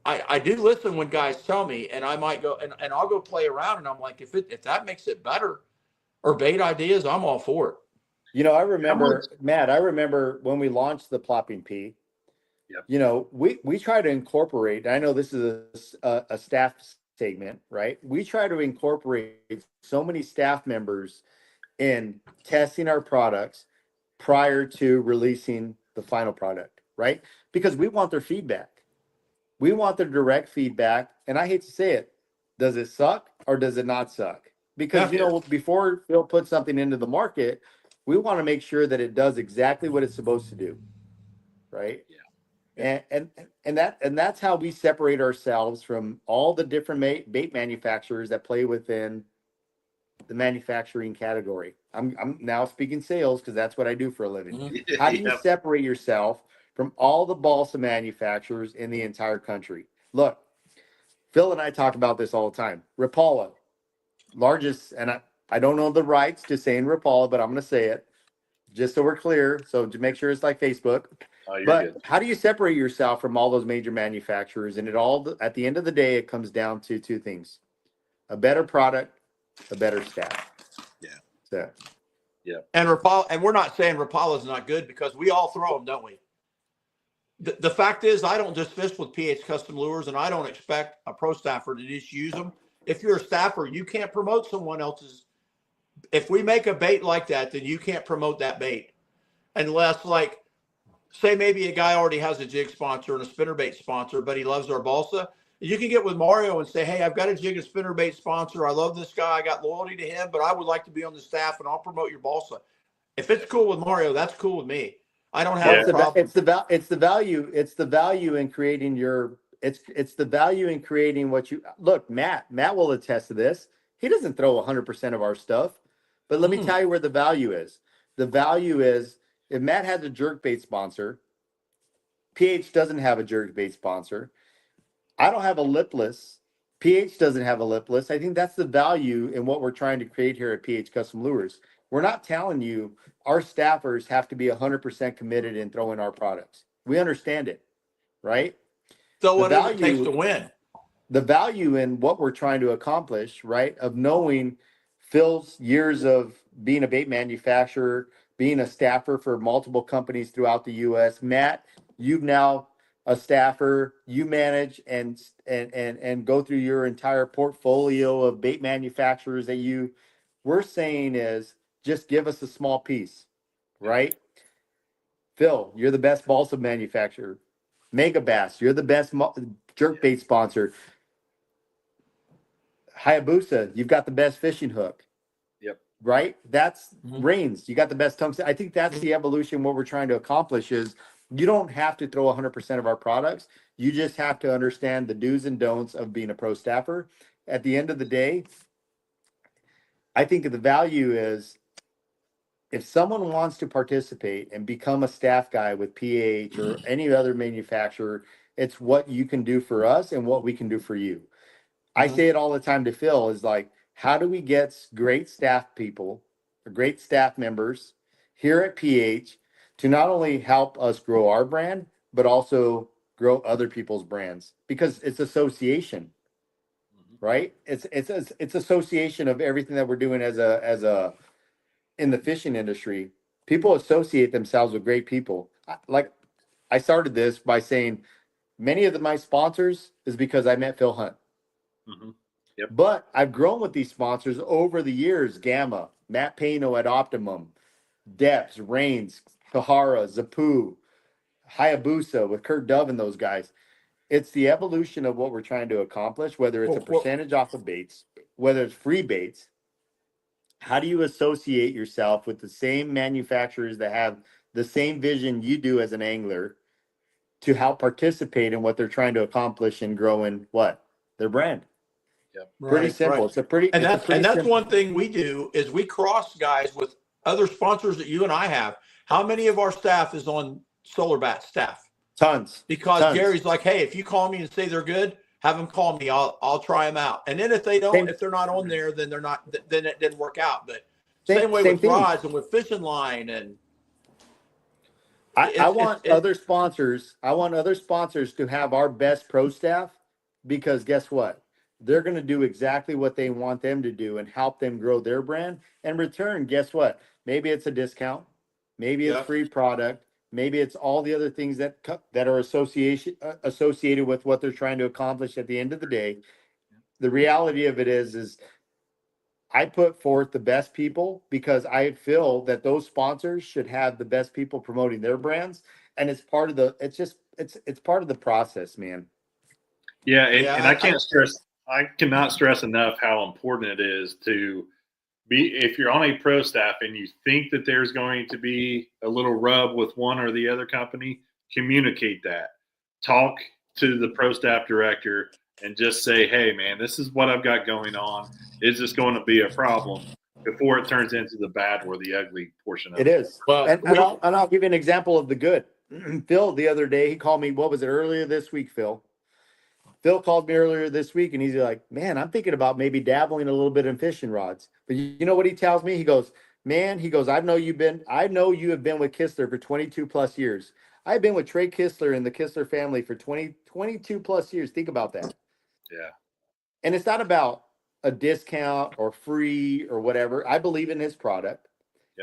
I do listen when guys tell me, and I might go and I'll go play around, and I'm like, if that makes it better or bait ideas, I'm all for it. I remember, Matt, when we launched the plopping pea, we try to incorporate, I know this is a staff segment, right? We try to incorporate so many staff members in testing our products prior to releasing the final product, right? Because we want their feedback. We want their direct feedback. And I hate to say it, does it suck or does it not suck? Because, before Phil puts something into the market, we want to make sure that it does exactly what it's supposed to do, right? Yeah. And that's how we separate ourselves from all the different bait manufacturers that play within the manufacturing category. I'm now speaking sales because that's what I do for a living. Mm-hmm. How do you separate yourself from all the balsa manufacturers in the entire country? Look, Phil and I talk about this all the time. Rapala, largest, and I don't know the rights to saying Rapala, but I'm going to say it just so we're clear. So to make sure it's like Facebook. But good. How do you separate yourself from all those major manufacturers? And at the end of the day, it comes down to two things: a better product, a better staff. Yeah. So. Yeah. And Rapala, and we're not saying Rapala is not good because we all throw them, don't we? The fact is, I don't just fish with PH Custom Lures, and I don't expect a pro staffer to just use them. If you're a staffer, you can't promote someone else's. If we make a bait like that, then you can't promote that bait unless, like, say maybe a guy already has a jig sponsor and a spinnerbait sponsor, but he loves our balsa. You can get with Mario and say, hey, I've got a jig and spinnerbait sponsor. I love this guy. I got loyalty to him, but I would like to be on the staff and I'll promote your balsa. If it's cool with Mario, that's cool with me. I don't have a problem. It's the value in creating it's the value in creating what you look. Matt will attest to this. He doesn't throw 100% of our stuff, but let me tell you where the value is. The value is if Matt has a jerkbait sponsor, PH doesn't have a jerkbait sponsor. I don't have a lipless PH doesn't have a lipless. I think that's the value in what we're trying to create here at PH Custom Lures. We're not telling you our staffers have to be 100% committed in throwing our products. We understand it, right? So The whatever it takes value, to win. the value in what we're trying to accomplish, right? Of knowing Phil's years of being a bait manufacturer, being a staffer for multiple companies throughout the U.S. Matt, you've now a staffer, you manage and go through your entire portfolio of bait manufacturers we're saying is just give us a small piece, right? Phil, you're the best balsa manufacturer. Mega Bass, you're the best jerk bait sponsor. Hayabusa, you've got the best fishing hook. Yep. Right? That's Mhm. Reigns. You got the best tungsten. I think that's the evolution. What we're trying to accomplish is you don't have to throw 100% of our products. You just have to understand the do's and don'ts of being a pro staffer. At the end of the day, I think the value is if someone wants to participate and become a staff guy with PH or any other manufacturer, it's what you can do for us and what we can do for you. I Mhm. say it all the time to Phil is like, how do we get great staff people, or great staff members here at PH to not only help us grow our brand, but also grow other people's brands? Because it's association, right? It's association of everything that we're doing as a in the fishing industry. People associate themselves with great people. Like I started this by saying many of my sponsors is because I met Phil Hunt. Mm-hmm. Yep. But I've grown with these sponsors over the years. Gamma, Matt Pano at Optimum, Depps, Reigns, Kahara, Zapu, Hayabusa with Kurt Dove and those guys. It's the evolution of what we're trying to accomplish, whether it's a percentage off of baits, whether it's free baits. How do you associate yourself with the same manufacturers that have the same vision you do as an angler to help participate in what they're trying to accomplish and grow in what? Their brand. Pretty Right, simple. right. It's a pretty And that's simple. one thing we do is we cross guys with other sponsors that you and I have. How many of our staff is on Solar Bat staff? Tons. Because Gary's like, hey, if you call me and say they're good, have them call me. I'll try them out. And then if they don't, if they're not on there, then they're not. Then it didn't work out. But same way with rods and with fishing line and. I want other sponsors. I want other sponsors to have our best pro staff because guess what? They're going to do exactly what they want them to do and help them grow their brand. In return, guess what? Maybe it's a discount. Maybe it's free product. Maybe it's all the other things that are associated with what they're trying to accomplish at the end of the day. The reality of it is I put forth the best people because I feel that those sponsors should have the best people promoting their brands. And it's part of it's part of the process, man. Yeah. And I cannot stress enough how important it is to be, if you're on a pro staff and you think that there's going to be a little rub with one or the other company, communicate that. Talk to the pro staff director and just say, hey, man, this is what I've got going on. Is this going to be a problem before it turns into the bad or the ugly portion of it? It is. Well, and I'll give you an example of the good. Phil, the other day, he called me, what was it, earlier this week, Phil? Phil called me earlier this week, and he's like, man, I'm thinking about maybe dabbling a little bit in fishing rods. But you know what he tells me? He goes, man, I know you have been with Kistler for 22 plus years. I've been with Trey Kistler and the Kistler family for 22 plus years. Think about that. Yeah. And it's not about a discount or free or whatever. I believe in his product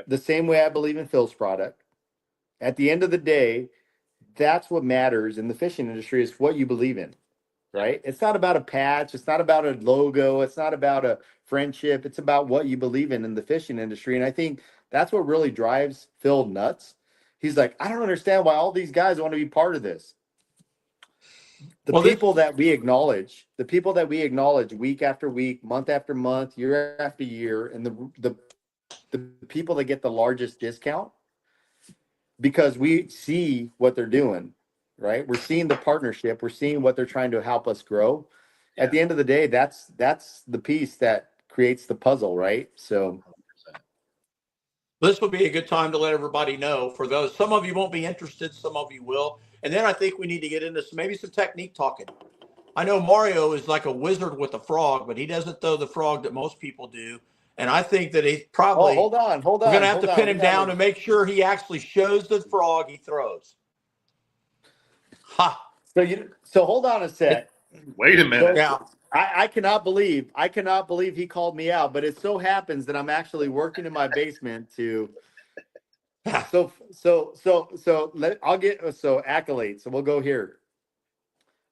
the same way I believe in Phil's product. At the end of the day, that's what matters in the fishing industry is what you believe in, right? It's not about a patch. It's not about a logo. It's not about a friendship. It's about what you believe in the fishing industry. And I think that's what really drives Phil nuts. He's like, I don't understand why all these guys want to be part of this. The people that we acknowledge week after week, month after month, year after year, and the people that get the largest discount because we see what they're doing, right? We're seeing the partnership. We're seeing what they're trying to help us grow. Yeah. At the end of the day, that's the piece that creates the puzzle, right? So this would be a good time to let everybody know. For those, some of you won't be interested, some of you will. And then I think we need to get into maybe some technique talking. I know Mario is like a wizard with the frog, but he doesn't throw the frog that most people do. And I think that he's Oh, probably, hold on, hold we're on, going to have hold to on. pin We him got down like, and make sure he actually shows the frog he throws. Ha. so hold on a sec. Wait a minute. Yeah. I cannot believe he called me out, but it so happens that I'm actually working in my basement to I'll get accolades. So we'll go here.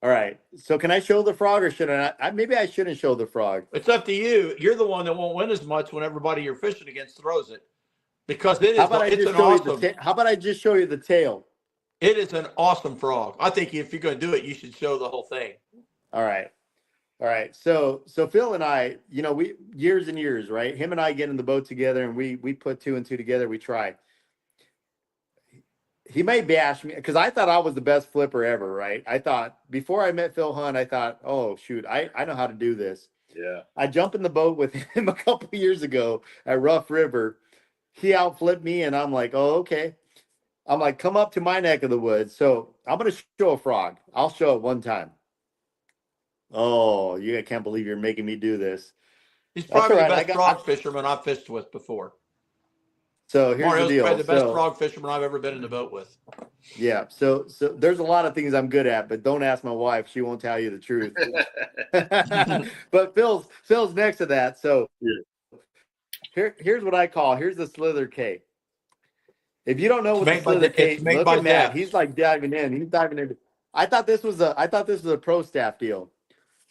All right. So can I show the frog or should I maybe I shouldn't show the frog. It's up to you. You're the one that won't win as much when everybody you're fishing against throws it, because it is. How about I It's just an show awesome. you how about I just show you the tail? It is an awesome frog. I think if you're going to do it, you should show the whole thing. All right. All right. So Phil and I, we years and years, right? Him and I get in the boat together and we put two and two together. We try. He may bash me because I thought I was the best flipper ever, right? I thought before I met Phil Hunt, I thought, oh shoot, I know how to do this. Yeah. I jumped in the boat with him a couple years ago at Rough River. He outflipped me and I'm like, oh, okay. I'm like, come up to my neck of the woods. So I'm going to show a frog. I'll show it one time. Oh, I can't believe you're making me do this. He's probably all the right. best frog fisherman I've fished with before. So here's Mario's the deal. probably the best frog fisherman I've ever been in the boat with. Yeah. So there's a lot of things I'm good at, but don't ask my wife. She won't tell you the truth. But Phil's next to that. So here's what I call, here's the Slither K. If you don't know what the Slither K is, look at Matt. He's like diving in. He's diving in. I thought this was a pro staff deal.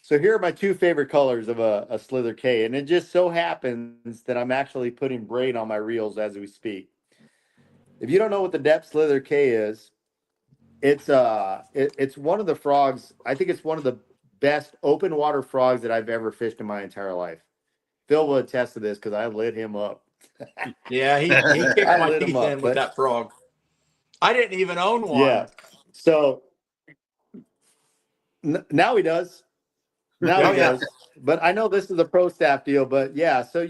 So here are my two favorite colors of a Slither K, and it just so happens that I'm actually putting braid on my reels as we speak. If you don't know what the Depth Slither K is, it's one of the frogs. I think it's one of the best open water frogs that I've ever fished in my entire life. Phil will attest to this because I lit him up. Yeah, he kicked my teeth in with that frog. I didn't even own one. Yeah. So now he does. Now he does. But I know this is a pro staff deal, but yeah. So,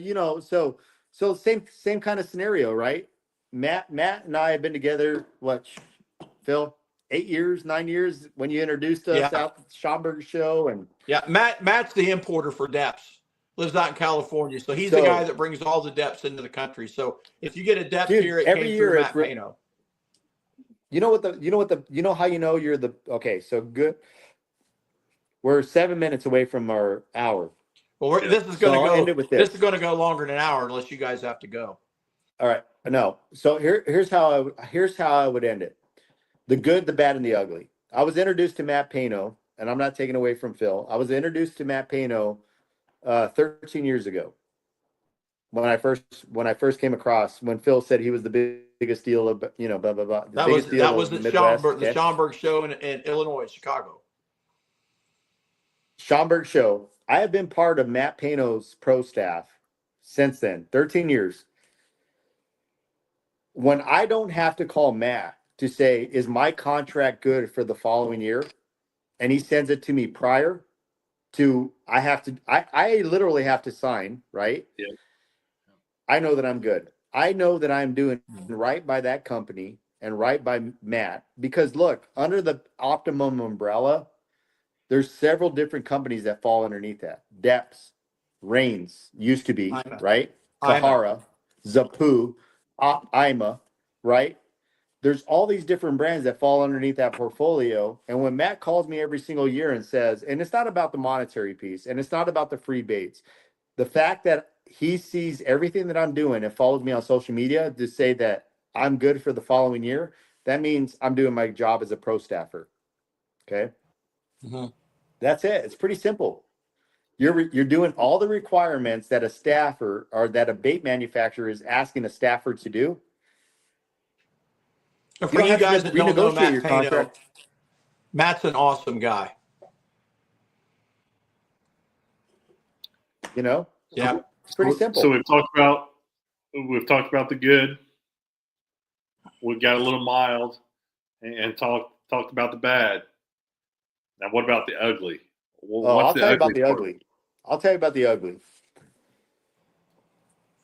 so same kind of scenario, right? Matt and I have been together, Phil, 8 years, 9 years when you introduced us out at the Schomburg show. And yeah, Matt's the importer for depths. Lives out in California. So he's the guy that brings all the depths into the country. So if you get a depth here, it every year Matt Pano. You know how you're okay, so good. We're 7 minutes away from our hour. Well, this is going to go. This is going to go longer than an hour unless you guys have to go. All right, no. So here's how I would end it: the good, the bad, and the ugly. I was introduced to Matt Pano, and I'm not taking away from Phil. I was introduced to Matt Pano 13 years ago when I first came across, when Phil said he was the biggest deal of blah blah blah. That was the Schomburg show in Illinois, Chicago. Schomburg show. I have been part of Matt Pano's pro staff since then, 13 years. When I don't have to call Matt to say, is my contract good for the following year? And he sends it to me prior to, I literally have to sign, right? Yeah. I know that I'm good. I know that I'm doing right by that company and right by Matt, because look, under the Optimum umbrella, there's several different companies that fall underneath that. Depths, Rains used to be, right? Kahara, Zapu, Ima, right? There's all these different brands that fall underneath that portfolio. And when Matt calls me every single year and says, and it's not about the monetary piece, and it's not about the free baits, the fact that he sees everything that I'm doing and follows me on social media to say that I'm good for the following year, that means I'm doing my job as a pro staffer. Okay. Mm-hmm. That's it. It's pretty simple. You're doing all the requirements that a staffer or that a bait manufacturer is asking a staffer to do. For you guys that don't know Matt Pano, Matt's an awesome guy. Yeah, it's pretty simple. So we've talked about the good. We got a little mild, and talked about the bad. Now, what about the ugly? I'll tell you about the ugly. I'll tell you about the ugly.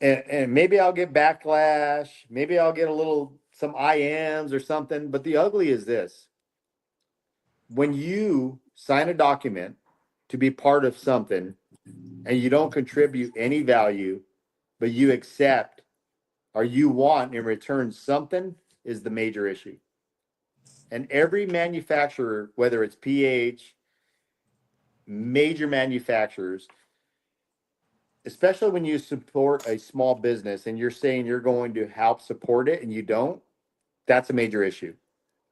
And maybe I'll get backlash. Maybe I'll get some IMs or something. But the ugly is this. When you sign a document to be part of something and you don't contribute any value, but you accept or you want in return something is the major issue. And every manufacturer, whether it's PH, major manufacturers, especially when you support a small business and you're saying you're going to help support it and you don't, that's a major issue.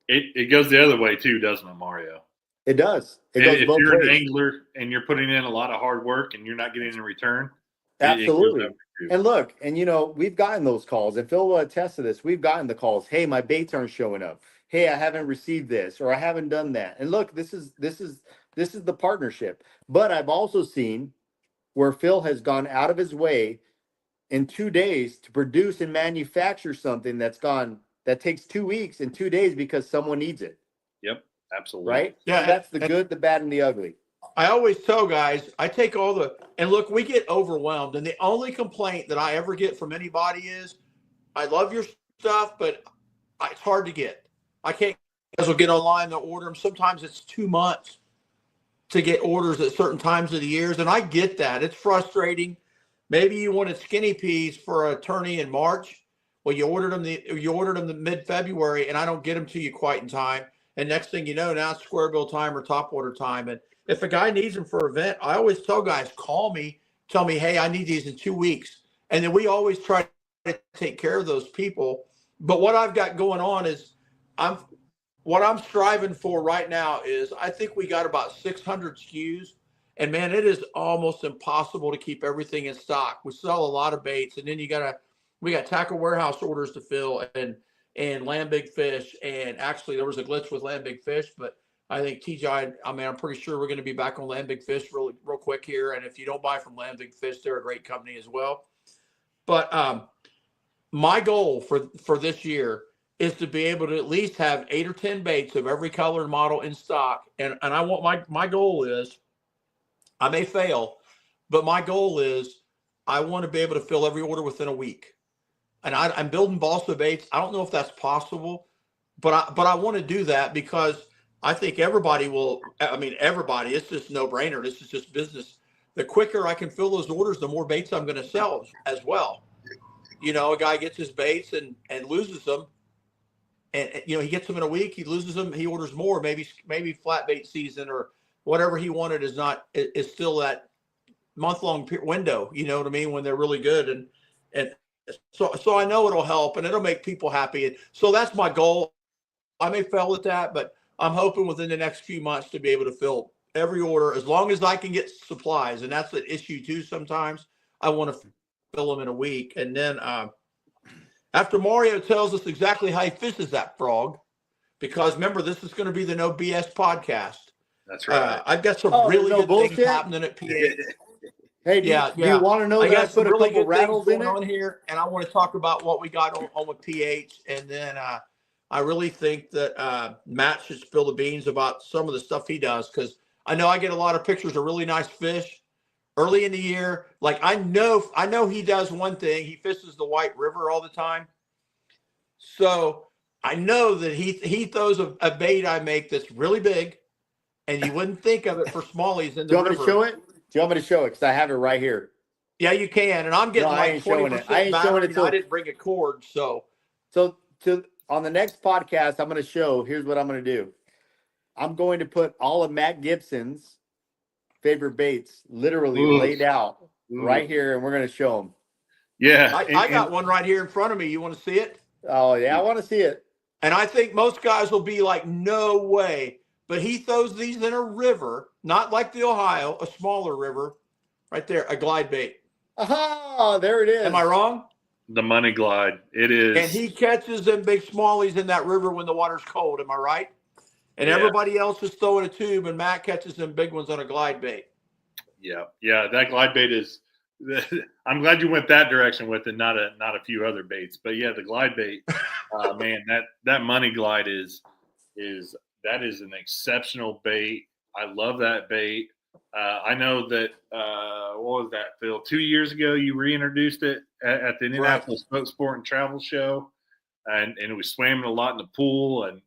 It goes the other way too, doesn't it, Mario? It does. It goes If both you're ways. an angler and you're putting in a lot of hard work and you're not getting in return, Absolutely. it goes that way too. And look, and you know, we've gotten those calls, and Phil will attest to this. We've gotten the calls. Hey, my baits aren't showing up. Hey, I haven't received this, or I haven't done that. And look, this is the partnership. But I've also seen where Phil has gone out of his way in 2 days to produce and manufacture something that takes 2 weeks and 2 days because someone needs it. Yep, absolutely. Right? Yeah, So that's the good, the bad, and the ugly. I always tell guys, I take and look, we get overwhelmed. And the only complaint that I ever get from anybody is, I love your stuff, but it's hard to get. I can't, guys will get online, they'll order them. Sometimes it's 2 months to get orders at certain times of the years. And I get that. It's frustrating. Maybe you wanted skinny peas for a tourney in March. Well, you ordered them the mid-February, and I don't get them to you quite in time. And next thing you know, now it's square bill time or top order time. And if a guy needs them for an event, I always tell guys, call me, tell me, hey, I need these in 2 weeks. And then we always try to take care of those people. But what I've got going on is what I'm striving for right now is I think we got about 600 SKUs. And man, it is almost impossible to keep everything in stock. We sell a lot of baits, and then we got tackle warehouse orders to fill and Land Big Fish. And actually there was a glitch with Land Big Fish, but I think TJ, I'm pretty sure we're going to be back on Land Big Fish real quick here. And if you don't buy from Land Big Fish, they're a great company as well. But my goal for this year is to be able to at least have 8 or 10 baits of every color and model in stock. And I want my goal is, I may fail, but my goal is I want to be able to fill every order within a week. And I'm building balsa baits. I don't know if that's possible, but I want to do that because I think everybody will. I mean, everybody. It's just no brainer. This is just business. The quicker I can fill those orders, the more baits I'm going to sell as well. You know, a guy gets his baits and loses them, and you know he gets them in a week. He loses them. He orders more. Maybe flat bait season or whatever he wanted is still that month-long window. You know what I mean? When they're really good and so I know it'll help and it'll make people happy. And so that's my goal. I may fail at that, but I'm hoping within the next few months to be able to fill every order as long as I can get supplies. And that's the issue too. Sometimes I want to fill them in a week. And then after Mario tells us exactly how he fishes that frog, because remember, this is going to be the No BS podcast. That's right. I've got some really good things happening at PH. Hey, do you want to know that I put a couple rattles in it? On here, and I want to talk about what we got on with PH, and then I really think that Matt should spill the beans about some of the stuff he does, because I know I get a lot of pictures of really nice fish early in the year. Like I know he does one thing. He fishes the White River all the time, so I know that he throws a bait I make that's really big, and you wouldn't think of it for smallies in the river. Do you want me to show it? Do you want me to show it? Because I have it right here. Yeah, you can. And I'm getting like 20% I ain't showing it. I didn't bring a cord, so on the next podcast, I'm going to show. Here's what I'm going to do. I'm going to put all of Matt Gibson's favorite baits literally laid out right here, and we're going to show them. Yeah, I got one right here in front of me. You want to see it? Oh yeah, I want to see it. And I think most guys will be like, "No way!" But he throws these in a river, not like the Ohio, a smaller river, right there, a glide bait. Aha, there it is. Am I wrong? The Money Glide. It is. And he catches them big smallies in that river when the water's cold. Am I right? And everybody else is throwing a tube, and Matt catches them big ones on a glide bait. Yeah. That glide bait is. I'm glad you went that direction with it, not a few other baits. But yeah, the glide bait, man, that Money Glide is an exceptional bait. I love that bait. I know that what was that, Phil? 2 years ago, you reintroduced it at the Indianapolis Boat Sport and Travel Show, and it was swimming a lot in the pool, and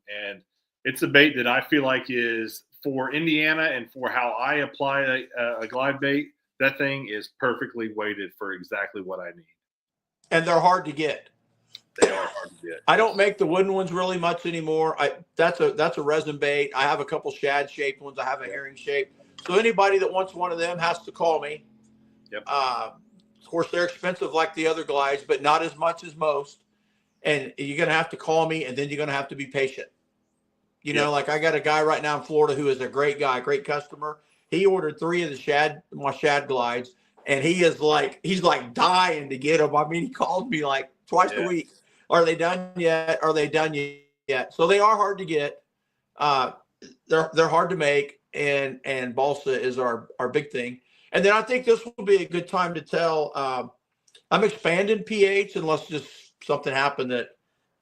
it's a bait that I feel like is for Indiana and for how I apply a glide bait, that thing is perfectly weighted for exactly what I need. And they're hard to get. They are hard to get. I don't make the wooden ones really much anymore. That's a resin bait. I have a couple shad shaped ones. I have a herring shape. So anybody that wants one of them has to call me. Yep. Of course, they're expensive like the other glides, but not as much as most. And you're going to have to call me, and then you're going to have to be patient. You know, like I got a guy right now in Florida who is a great guy, great customer. He ordered 3 of my shad glides, and he's like dying to get them. I mean, he calls me like twice a week. Are they done yet? Are they done yet? So they are hard to get. They're hard to make, and balsa is our big thing. And then I think this will be a good time to tell. I'm expanding PH unless just something happened that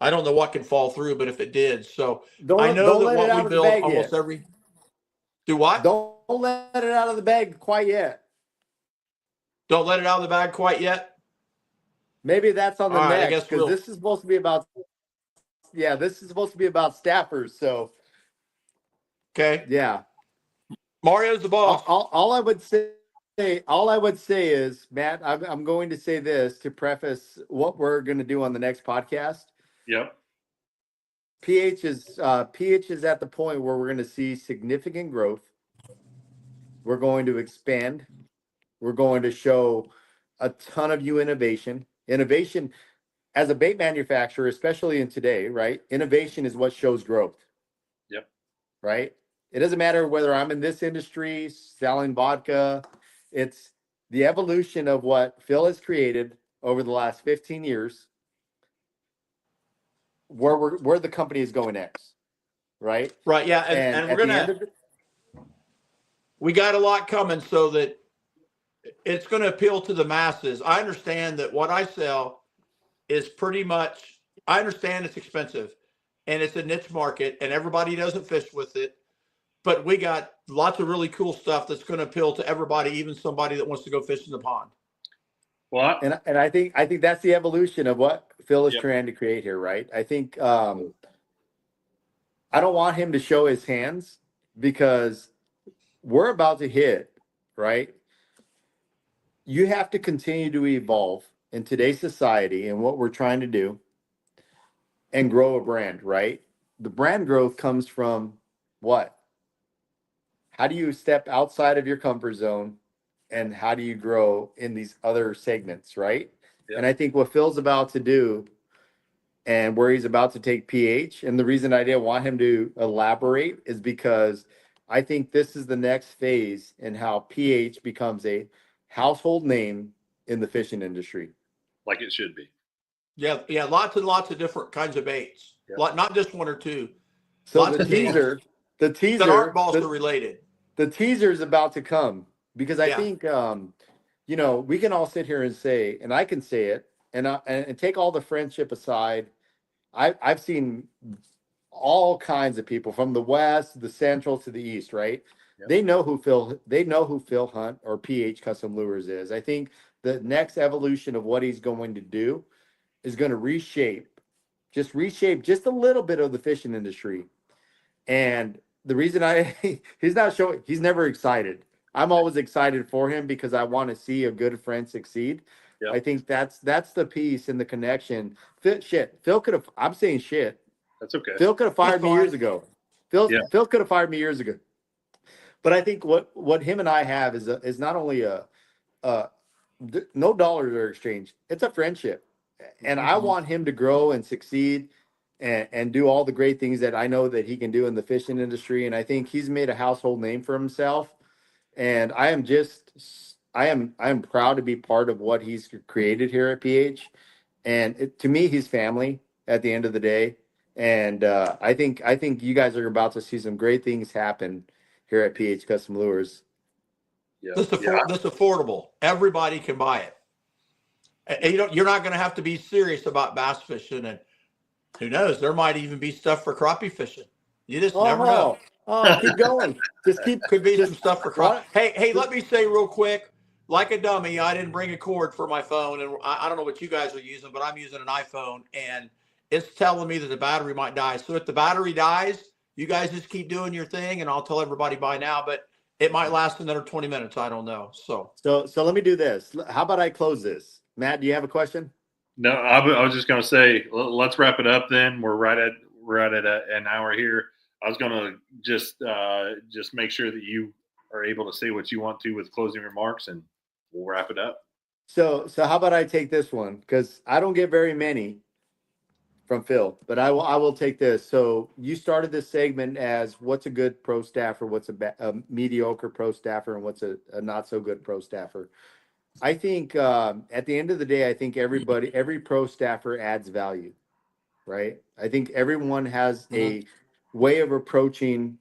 I don't know what can fall through, but if it did, so I know that what we build almost every. Do what? Don't let it out of the bag quite yet. Don't let it out of the bag quite yet. Maybe that's on the All right, next, because this is supposed to be about. Yeah, this is supposed to be about staffers. So. Okay. Yeah. Mario's the boss. All I would say is, Matt, I'm going to say this to preface what we're going to do on the next podcast. Yep. PH is at the point where we're going to see significant growth. We're going to expand. We're going to show a ton of new innovation. Innovation as a bait manufacturer, especially in today, right? Innovation is what shows growth. Yep. Right? It doesn't matter whether I'm in this industry selling vodka. It's the evolution of what Phil has created over the last 15 years, where the company is going next. Right? Right. Yeah. And we're gonna. We got a lot coming so that it's going to appeal to the masses. I understand that what I sell is pretty much, I understand it's expensive and it's a niche market and everybody doesn't fish with it, but we got lots of really cool stuff that's going to appeal to everybody, even somebody that wants to go fish in the pond. Well, and I think that's the evolution of what Phil is trying to create here, right? I think I don't want him to show his hands because we're about to hit, right? You have to continue to evolve in today's society and what we're trying to do and grow a brand, right? The brand growth comes from what? How do you step outside of your comfort zone and how do you grow in these other segments, right? Yep. And I think what Phil's about to do and where he's about to take PH, and the reason I didn't want him to elaborate is because I think this is the next phase in how PH becomes a household name in the fishing industry. Like it should be. Yeah. Lots and lots of different kinds of baits. Yep. Not just one or two. So Lots the of teaser that aren't balsa related. The teaser is about to come because I think, we can all sit here and say, and I can say it, and take all the friendship aside. I've seen all kinds of people from the West, the Central to the East, right? Yep. They know who Phil Hunt or PH Custom Lures is. I think the next evolution of what he's going to do is going to reshape just a little bit of the fishing industry. And the reason he's never excited. I'm always excited for him because I want to see a good friend succeed. Yep. I think that's the piece and the connection. Phil could have, I'm saying shit. That's okay. Phil could have fired me years ago. Phil could have fired me years ago. But I think what him and I have is not only no dollars are exchanged. It's a friendship. And I want him to grow and succeed and do all the great things that I know that he can do in the fishing industry. And I think he's made a household name for himself. And I am proud to be part of what he's created here at PH. And to me, he's family at the end of the day. And I think you guys are about to see some great things happen here at PH Custom Lures. Yeah. That's affordable. Everybody can buy it. And you're not going to have to be serious about bass fishing, and who knows, there might even be stuff for crappie fishing. You just never know. Keep going. Could be some stuff for crappie. Hey, let me say real quick, like a dummy, I didn't bring a cord for my phone, and I don't know what you guys are using, but I'm using an iPhone, and it's telling me that the battery might die. So if the battery dies, You guys just keep doing your thing, and I'll tell everybody bye now. But it might last another 20 minutes. I don't know. So let me do this. How about I close this? Matt, do you have a question? No, I was just going to say, let's wrap it up. Then we're right at an hour here. I was going to just make sure that you are able to say what you want to with closing remarks, and we'll wrap it up. So how about I take this one, because I don't get very many from Phil, but I will take this. So you started this segment as what's a good pro staffer, what's a mediocre pro staffer, and what's a not so good pro staffer. I think at the end of the day, I think every pro staffer adds value, right? I think everyone has a way of approaching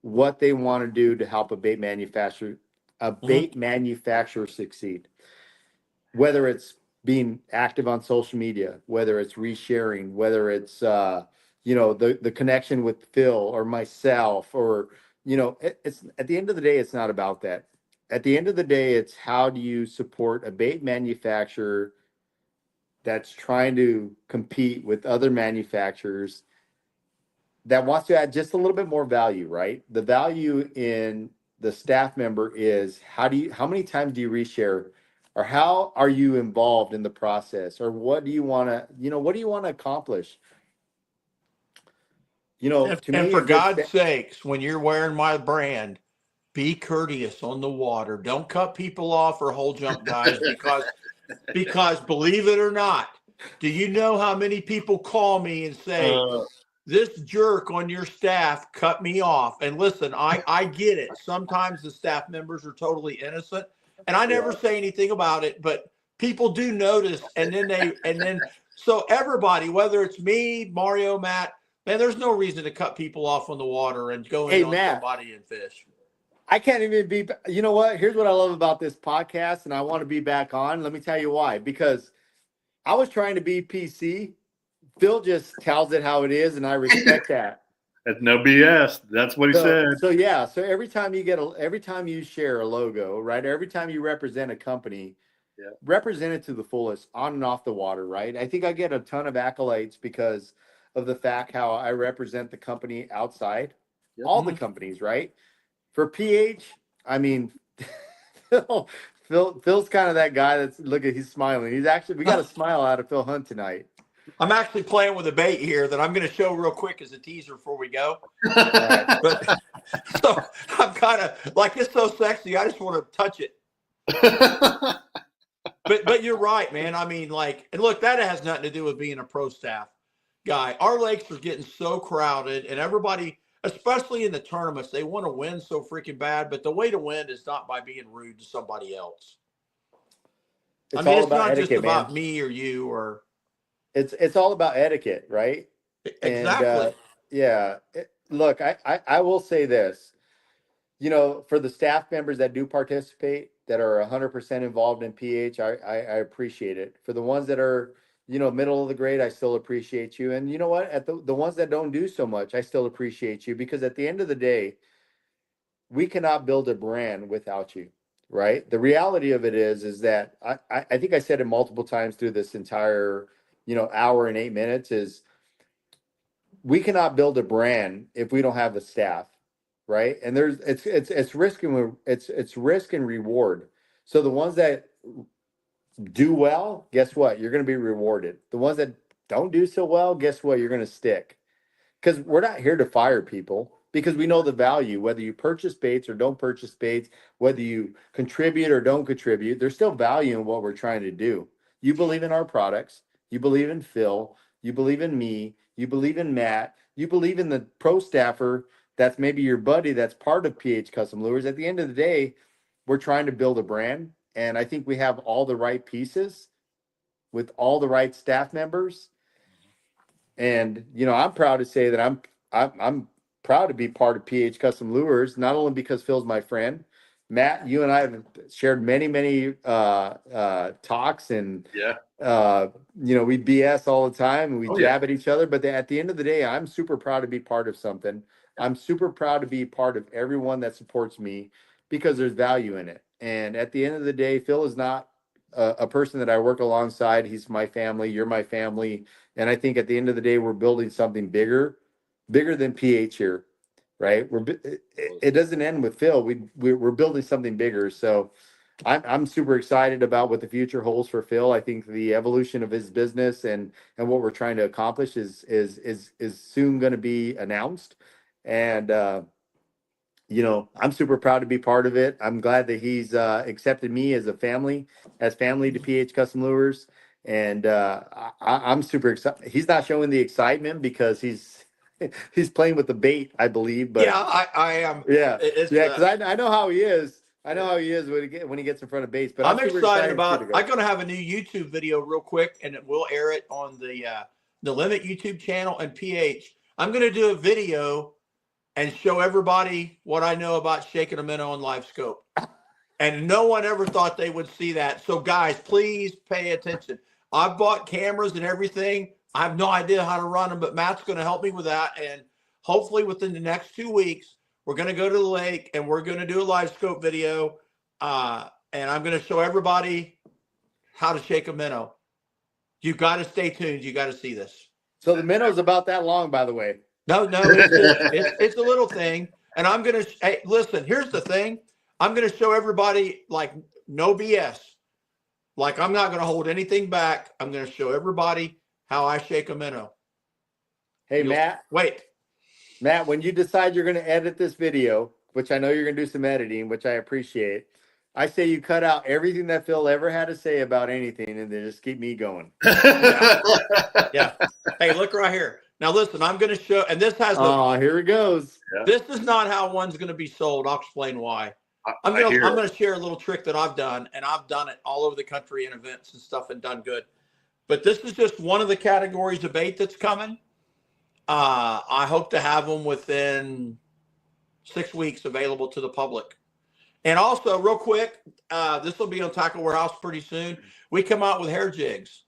what they want to do to help a bait manufacturer succeed. Whether it's being active on social media, whether it's resharing, whether it's the connection with Phil or myself, or it's at the end of the day, it's not about that. At the end of the day, it's how do you support a bait manufacturer that's trying to compete with other manufacturers that wants to add just a little bit more value, right? The value in the staff member is how many times do you reshare, or how are you involved in the process, or what do you want to accomplish? To and me, for God's sakes, when you're wearing my brand, be courteous on the water. Don't cut people off or hole jump guys because believe it or not, do you know how many people call me and say, this jerk on your staff cut me off? And listen, I get it. Sometimes the staff members are totally innocent, and I never say anything about it, but people do notice. And then so everybody, whether it's me, Mario, Matt, man, there's no reason to cut people off on the water and go in on somebody and fish. I can't even be, you know what? Here's what I love about this podcast, and I want to be back on. Let me tell you why. Because I was trying to be PC. Phil just tells it how it is, and I respect that. That's no BS. That's what he said. So yeah. So every time you share a logo, right? Every time you represent a company, represent it to the fullest, on and off the water, right? I think I get a ton of accolades because of the fact how I represent the company outside, all the companies, right? For PH, I mean, Phil's kind of that guy he's smiling. We got a smile out of Phil Hunt tonight. I'm actually playing with a bait here that I'm going to show real quick as a teaser before we go. But so I'm kind of like, it's so sexy, I just want to touch it. But you're right, man. I mean, and look, that has nothing to do with being a pro staff guy. Our lakes are getting so crowded, and everybody, especially in the tournaments, they want to win so freaking bad. But the way to win is not by being rude to somebody else. It's not etiquette, just about me or you, or it's all about etiquette, right? Exactly. And look, I will say this, for the staff members that do participate, that are 100% involved in PH, I appreciate it. For the ones that are, middle of the grade, I still appreciate you. And you know what? At the ones that don't do so much, I still appreciate you, because at the end of the day, we cannot build a brand without you, right? The reality of it is that I think I said it multiple times through this entire, hour and 8 minutes, is we cannot build a brand if we don't have the staff, right? And it's risk and reward. So the ones that do well, guess what? You're going to be rewarded. The ones that don't do so well, guess what? You're going to stick. Because we're not here to fire people, because we know the value, whether you purchase baits or don't purchase baits, whether you contribute or don't contribute, there's still value in what we're trying to do. You believe in our products. You believe in Phil. You believe in me. You believe in Matt. You believe in the pro staffer that's maybe your buddy that's part of PH Custom Lures. At the end of the day, we're trying to build a brand. And I think we have all the right pieces with all the right staff members. And, I'm proud to say that I'm proud to be part of PH Custom Lures, not only because Phil's my friend. Matt, you and I have shared many talks, and we BS all the time, and we jab at each other. But at the end of the day, I'm super proud to be part of something. I'm super proud to be part of everyone that supports me, because there's value in it. And at the end of the day, Phil is not a person that I work alongside. He's my family. You're my family. And I think at the end of the day, we're building something bigger bigger than PH here, right? It doesn't end with Phil. We're building something bigger. So I'm super excited about what the future holds for Phil. I think the evolution of his business and what we're trying to accomplish is soon going to be announced. And I'm super proud to be part of it. I'm glad that he's accepted me as family to PH Custom Lures. And I'm super excited. He's not showing the excitement because he's playing with the bait, I believe. But Yeah, I am. yeah, It's, because I know how he is. I know how he is when he gets in front of baits. But I'm super excited to about. go. I'm going to have a new YouTube video real quick, and we'll air it on the Limit YouTube channel and PH. I'm going to do a video and show everybody what I know about shaking a minnow on live scope. And no one ever thought they would see that. So guys, please pay attention. I've bought cameras and everything. I have no idea how to run them, but Matt's going to help me with that. And hopefully within the next 2 weeks, we're going to go to the lake and we're going to do a live scope video. And I'm going to show everybody how to shake a minnow. You got to stay tuned. You got to see this. So the minnow's about that long, by the way. No, it's a little thing. And I'm going to, hey, listen, here's the thing. I'm going to show everybody like no BS. Like I'm not going to hold anything back. I'm going to show everybody how I shake a minnow. Hey, Matt, when you decide you're going to edit this video, which I know you're going to do some editing, which I appreciate, I say you cut out everything that Phil ever had to say about anything and then just keep me going. Yeah. Hey, look right here. Now, listen, I'm going to show, and this has, here it goes. This is not how one's going to be sold. I'll explain why. I'm going to share a little trick that I've done, and I've done it all over the country in events and stuff and done good. But this is just one of the categories of bait that's coming. I hope to have them within 6 weeks available to the public. And also, real quick, this will be on Tackle Warehouse pretty soon. We come out with hair jigs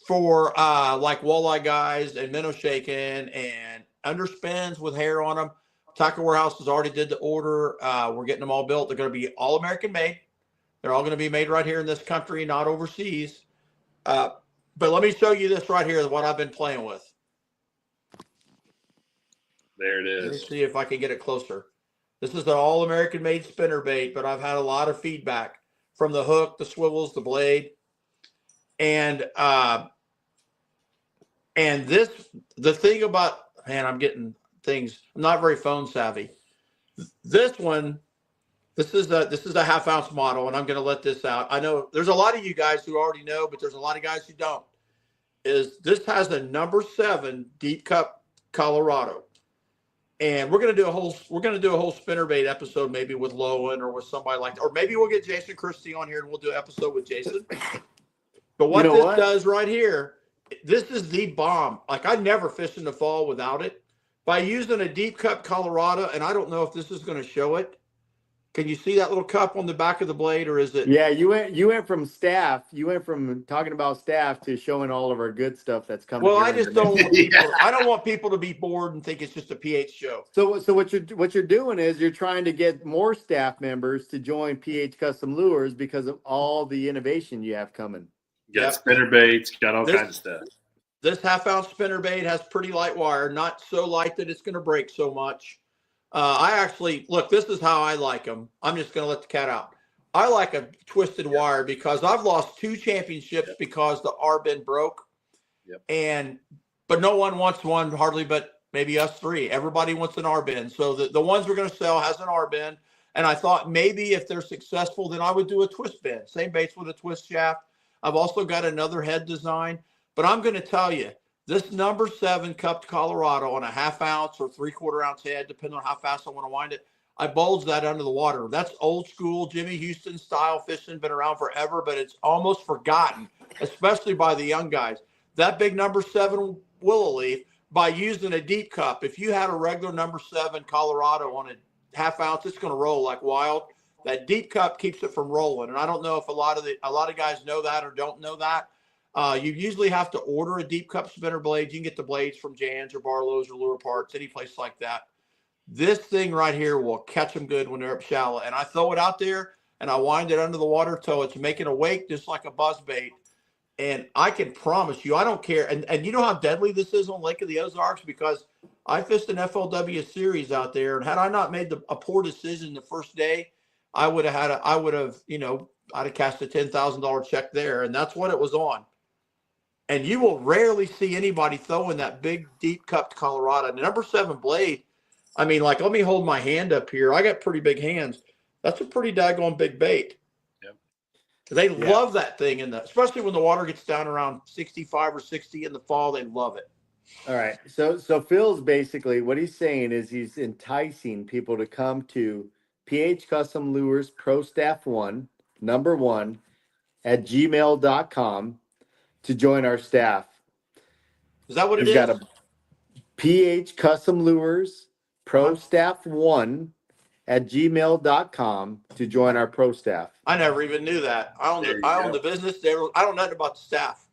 for like walleye guys and minnow shaking and underspins with hair on them. Tackle Warehouse has already did the order. We're getting them all built. They're going to be all American made. They're all going to be made right here in this country, not overseas. But let me show you this right here, what I've been playing with. There it is. Let me see if I can get it closer. This is an all American made spinner bait, but I've had a lot of feedback from the hook, the swivels, the blade. And the thing about, man, I'm getting things. I'm not very phone savvy. This one, this is a half-ounce model, and I'm going to let this out. I know there's a lot of you guys who already know, but there's a lot of guys who don't. This has a number 7 deep cup Colorado, and we're going to do a whole spinnerbait episode maybe with Lowen or with somebody like that, or maybe we'll get Jason Christie on here and we'll do an episode with Jason. But what this does right here, this is the bomb. Like I never fish in the fall without it. By using a deep cup Colorado, and I don't know if this is going to show it. Can you see that little cup on the back of the blade, or is it? Yeah, you went from staff. You went from talking about staff to showing all of our good stuff that's coming. Well, I just don't want people. I don't want people to be bored and think it's just a PH show. So what you're doing is you're trying to get more staff members to join PH Custom Lures because of all the innovation you have coming. Got spinner baits, got all kinds of stuff. This half-ounce spinnerbait has pretty light wire, not so light that it's going to break so much. I actually, look, this is how I like them. I'm just going to let the cat out. I like a twisted wire because I've lost 2 championships because the R-bin broke. But no one wants one hardly but maybe us 3. Everybody wants an R-bin. So the ones we're going to sell has an R-bin. And I thought maybe if they're successful, then I would do a twist bin. Same baits with a twist shaft. I've also got another head design. But I'm going to tell you, this number 7 cupped Colorado on a half-ounce or 3/4 ounce head, depending on how fast I want to wind it, I bulge that under the water. That's old school Jimmy Houston style fishing, been around forever, but it's almost forgotten, especially by the young guys. That big number 7 willow leaf, by using a deep cup, if you had a regular number 7 Colorado on a half-ounce, it's going to roll like wild. That deep cup keeps it from rolling, and I don't know if a lot of guys know that or don't know that. You usually have to order a deep cup spinner blade. You can get the blades from Jan's or Barlow's or Lure Parts, any place like that. This thing right here will catch them good when they're up shallow. And I throw it out there and I wind it under the water till it's making a wake, just like a buzz bait. And I can promise you, I don't care. And you know how deadly this is on Lake of the Ozarks? Because I fished an FLW series out there, and had I not made a poor decision the first day, I would have I'd have cashed a $10,000 check there, and that's what it was on. And you will rarely see anybody throwing that big, deep cupped Colorado. The number 7 blade, I mean, like, let me hold my hand up here. I got pretty big hands. That's a pretty daggone big bait. Yep. They love that thing, especially when the water gets down around 65 or 60 in the fall. They love it. All right. So Phil's basically, what he's saying is he's enticing people to come to PH Custom Lures Pro Staff 1, number 1, at gmail.com to join our staff. Is that what it He's is? got a PH Custom Lures Pro Staff 1 at gmail.com to join our pro staff. I never even knew that. I own the business. I don't know nothing about the staff.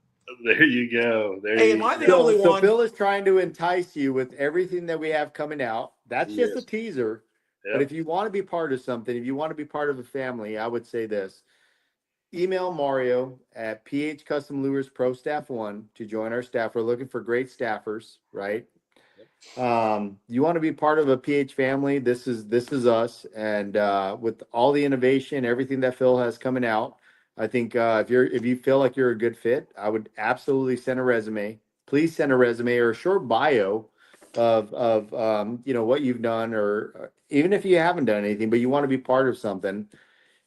There you go. Hey, am I the only one? So Phil is trying to entice you with everything that we have coming out. That's just a teaser. Yep. But if you want to be part of something, if you want to be part of a family, I would say this. Email Mario at PH Custom Lures Pro Staff 1 to join our staff. We're looking for great staffers, right? You want to be part of a PH family. This is us. And with all the innovation, everything that Phil has coming out, I think if you feel like you're a good fit, I would absolutely send a resume. Please send a resume or a short bio of what you've done, or even if you haven't done anything, but you want to be part of something.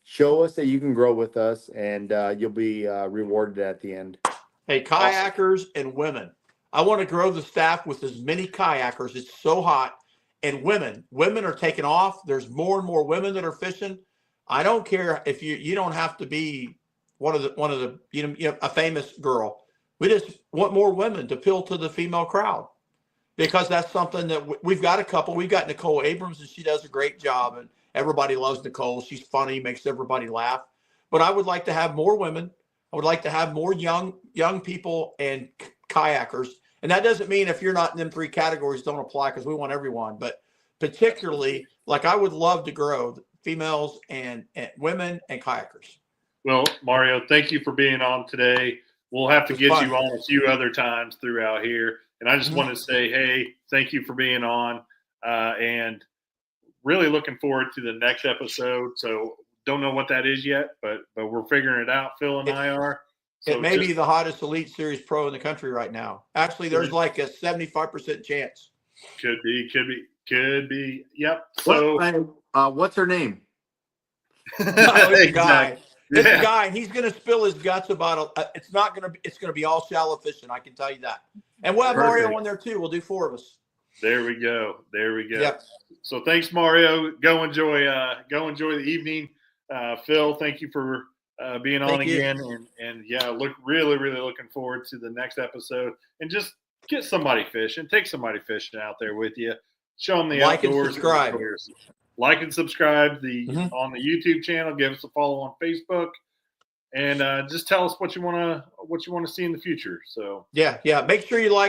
Show us that you can grow with us, and you'll be rewarded at the end. Hey, kayakers and women. I want to grow the staff with as many kayakers. It's so hot. And women are taking off. There's more and more women that are fishing. I don't care if you don't have to be one of the a famous girl. We just want more women to appeal to the female crowd, because that's something that we've got a couple. We've got Nicole Abrams, and she does a great job, and everybody loves Nicole. She's funny, makes everybody laugh. But I would like to have more women. I would like to have more young people and kayakers. And that doesn't mean if you're not in them 3 categories, don't apply, because we want everyone. But particularly, like, I would love to grow females and women and kayakers. Well, Mario, thank you for being on today. We'll have to get you on a few other times throughout here. And I just want to say, hey, thank you for being on, and really looking forward to the next episode. So don't know what that is yet, but we're figuring it out. Phil and I are. So it may be the hottest Elite Series pro in the country right now. Actually, there's like a 75% chance. Could be. Yep. So what's her name? It's a guy. It's a guy, and he's going to spill his guts about it's going to be all shallow fishing. I can tell you that. And we'll have Mario on there too. We'll do 4 of us. There we go. Yep. So thanks, Mario. Go enjoy the evening. Phil, thank you for being on again. And yeah, really looking forward to the next episode. And just get somebody fishing. Take somebody fishing out there with you. Show them the outdoors. And subscribe. Like and subscribe on the YouTube channel. Give us a follow on Facebook, and just tell us what you want to see in the future. So yeah, make sure you like it.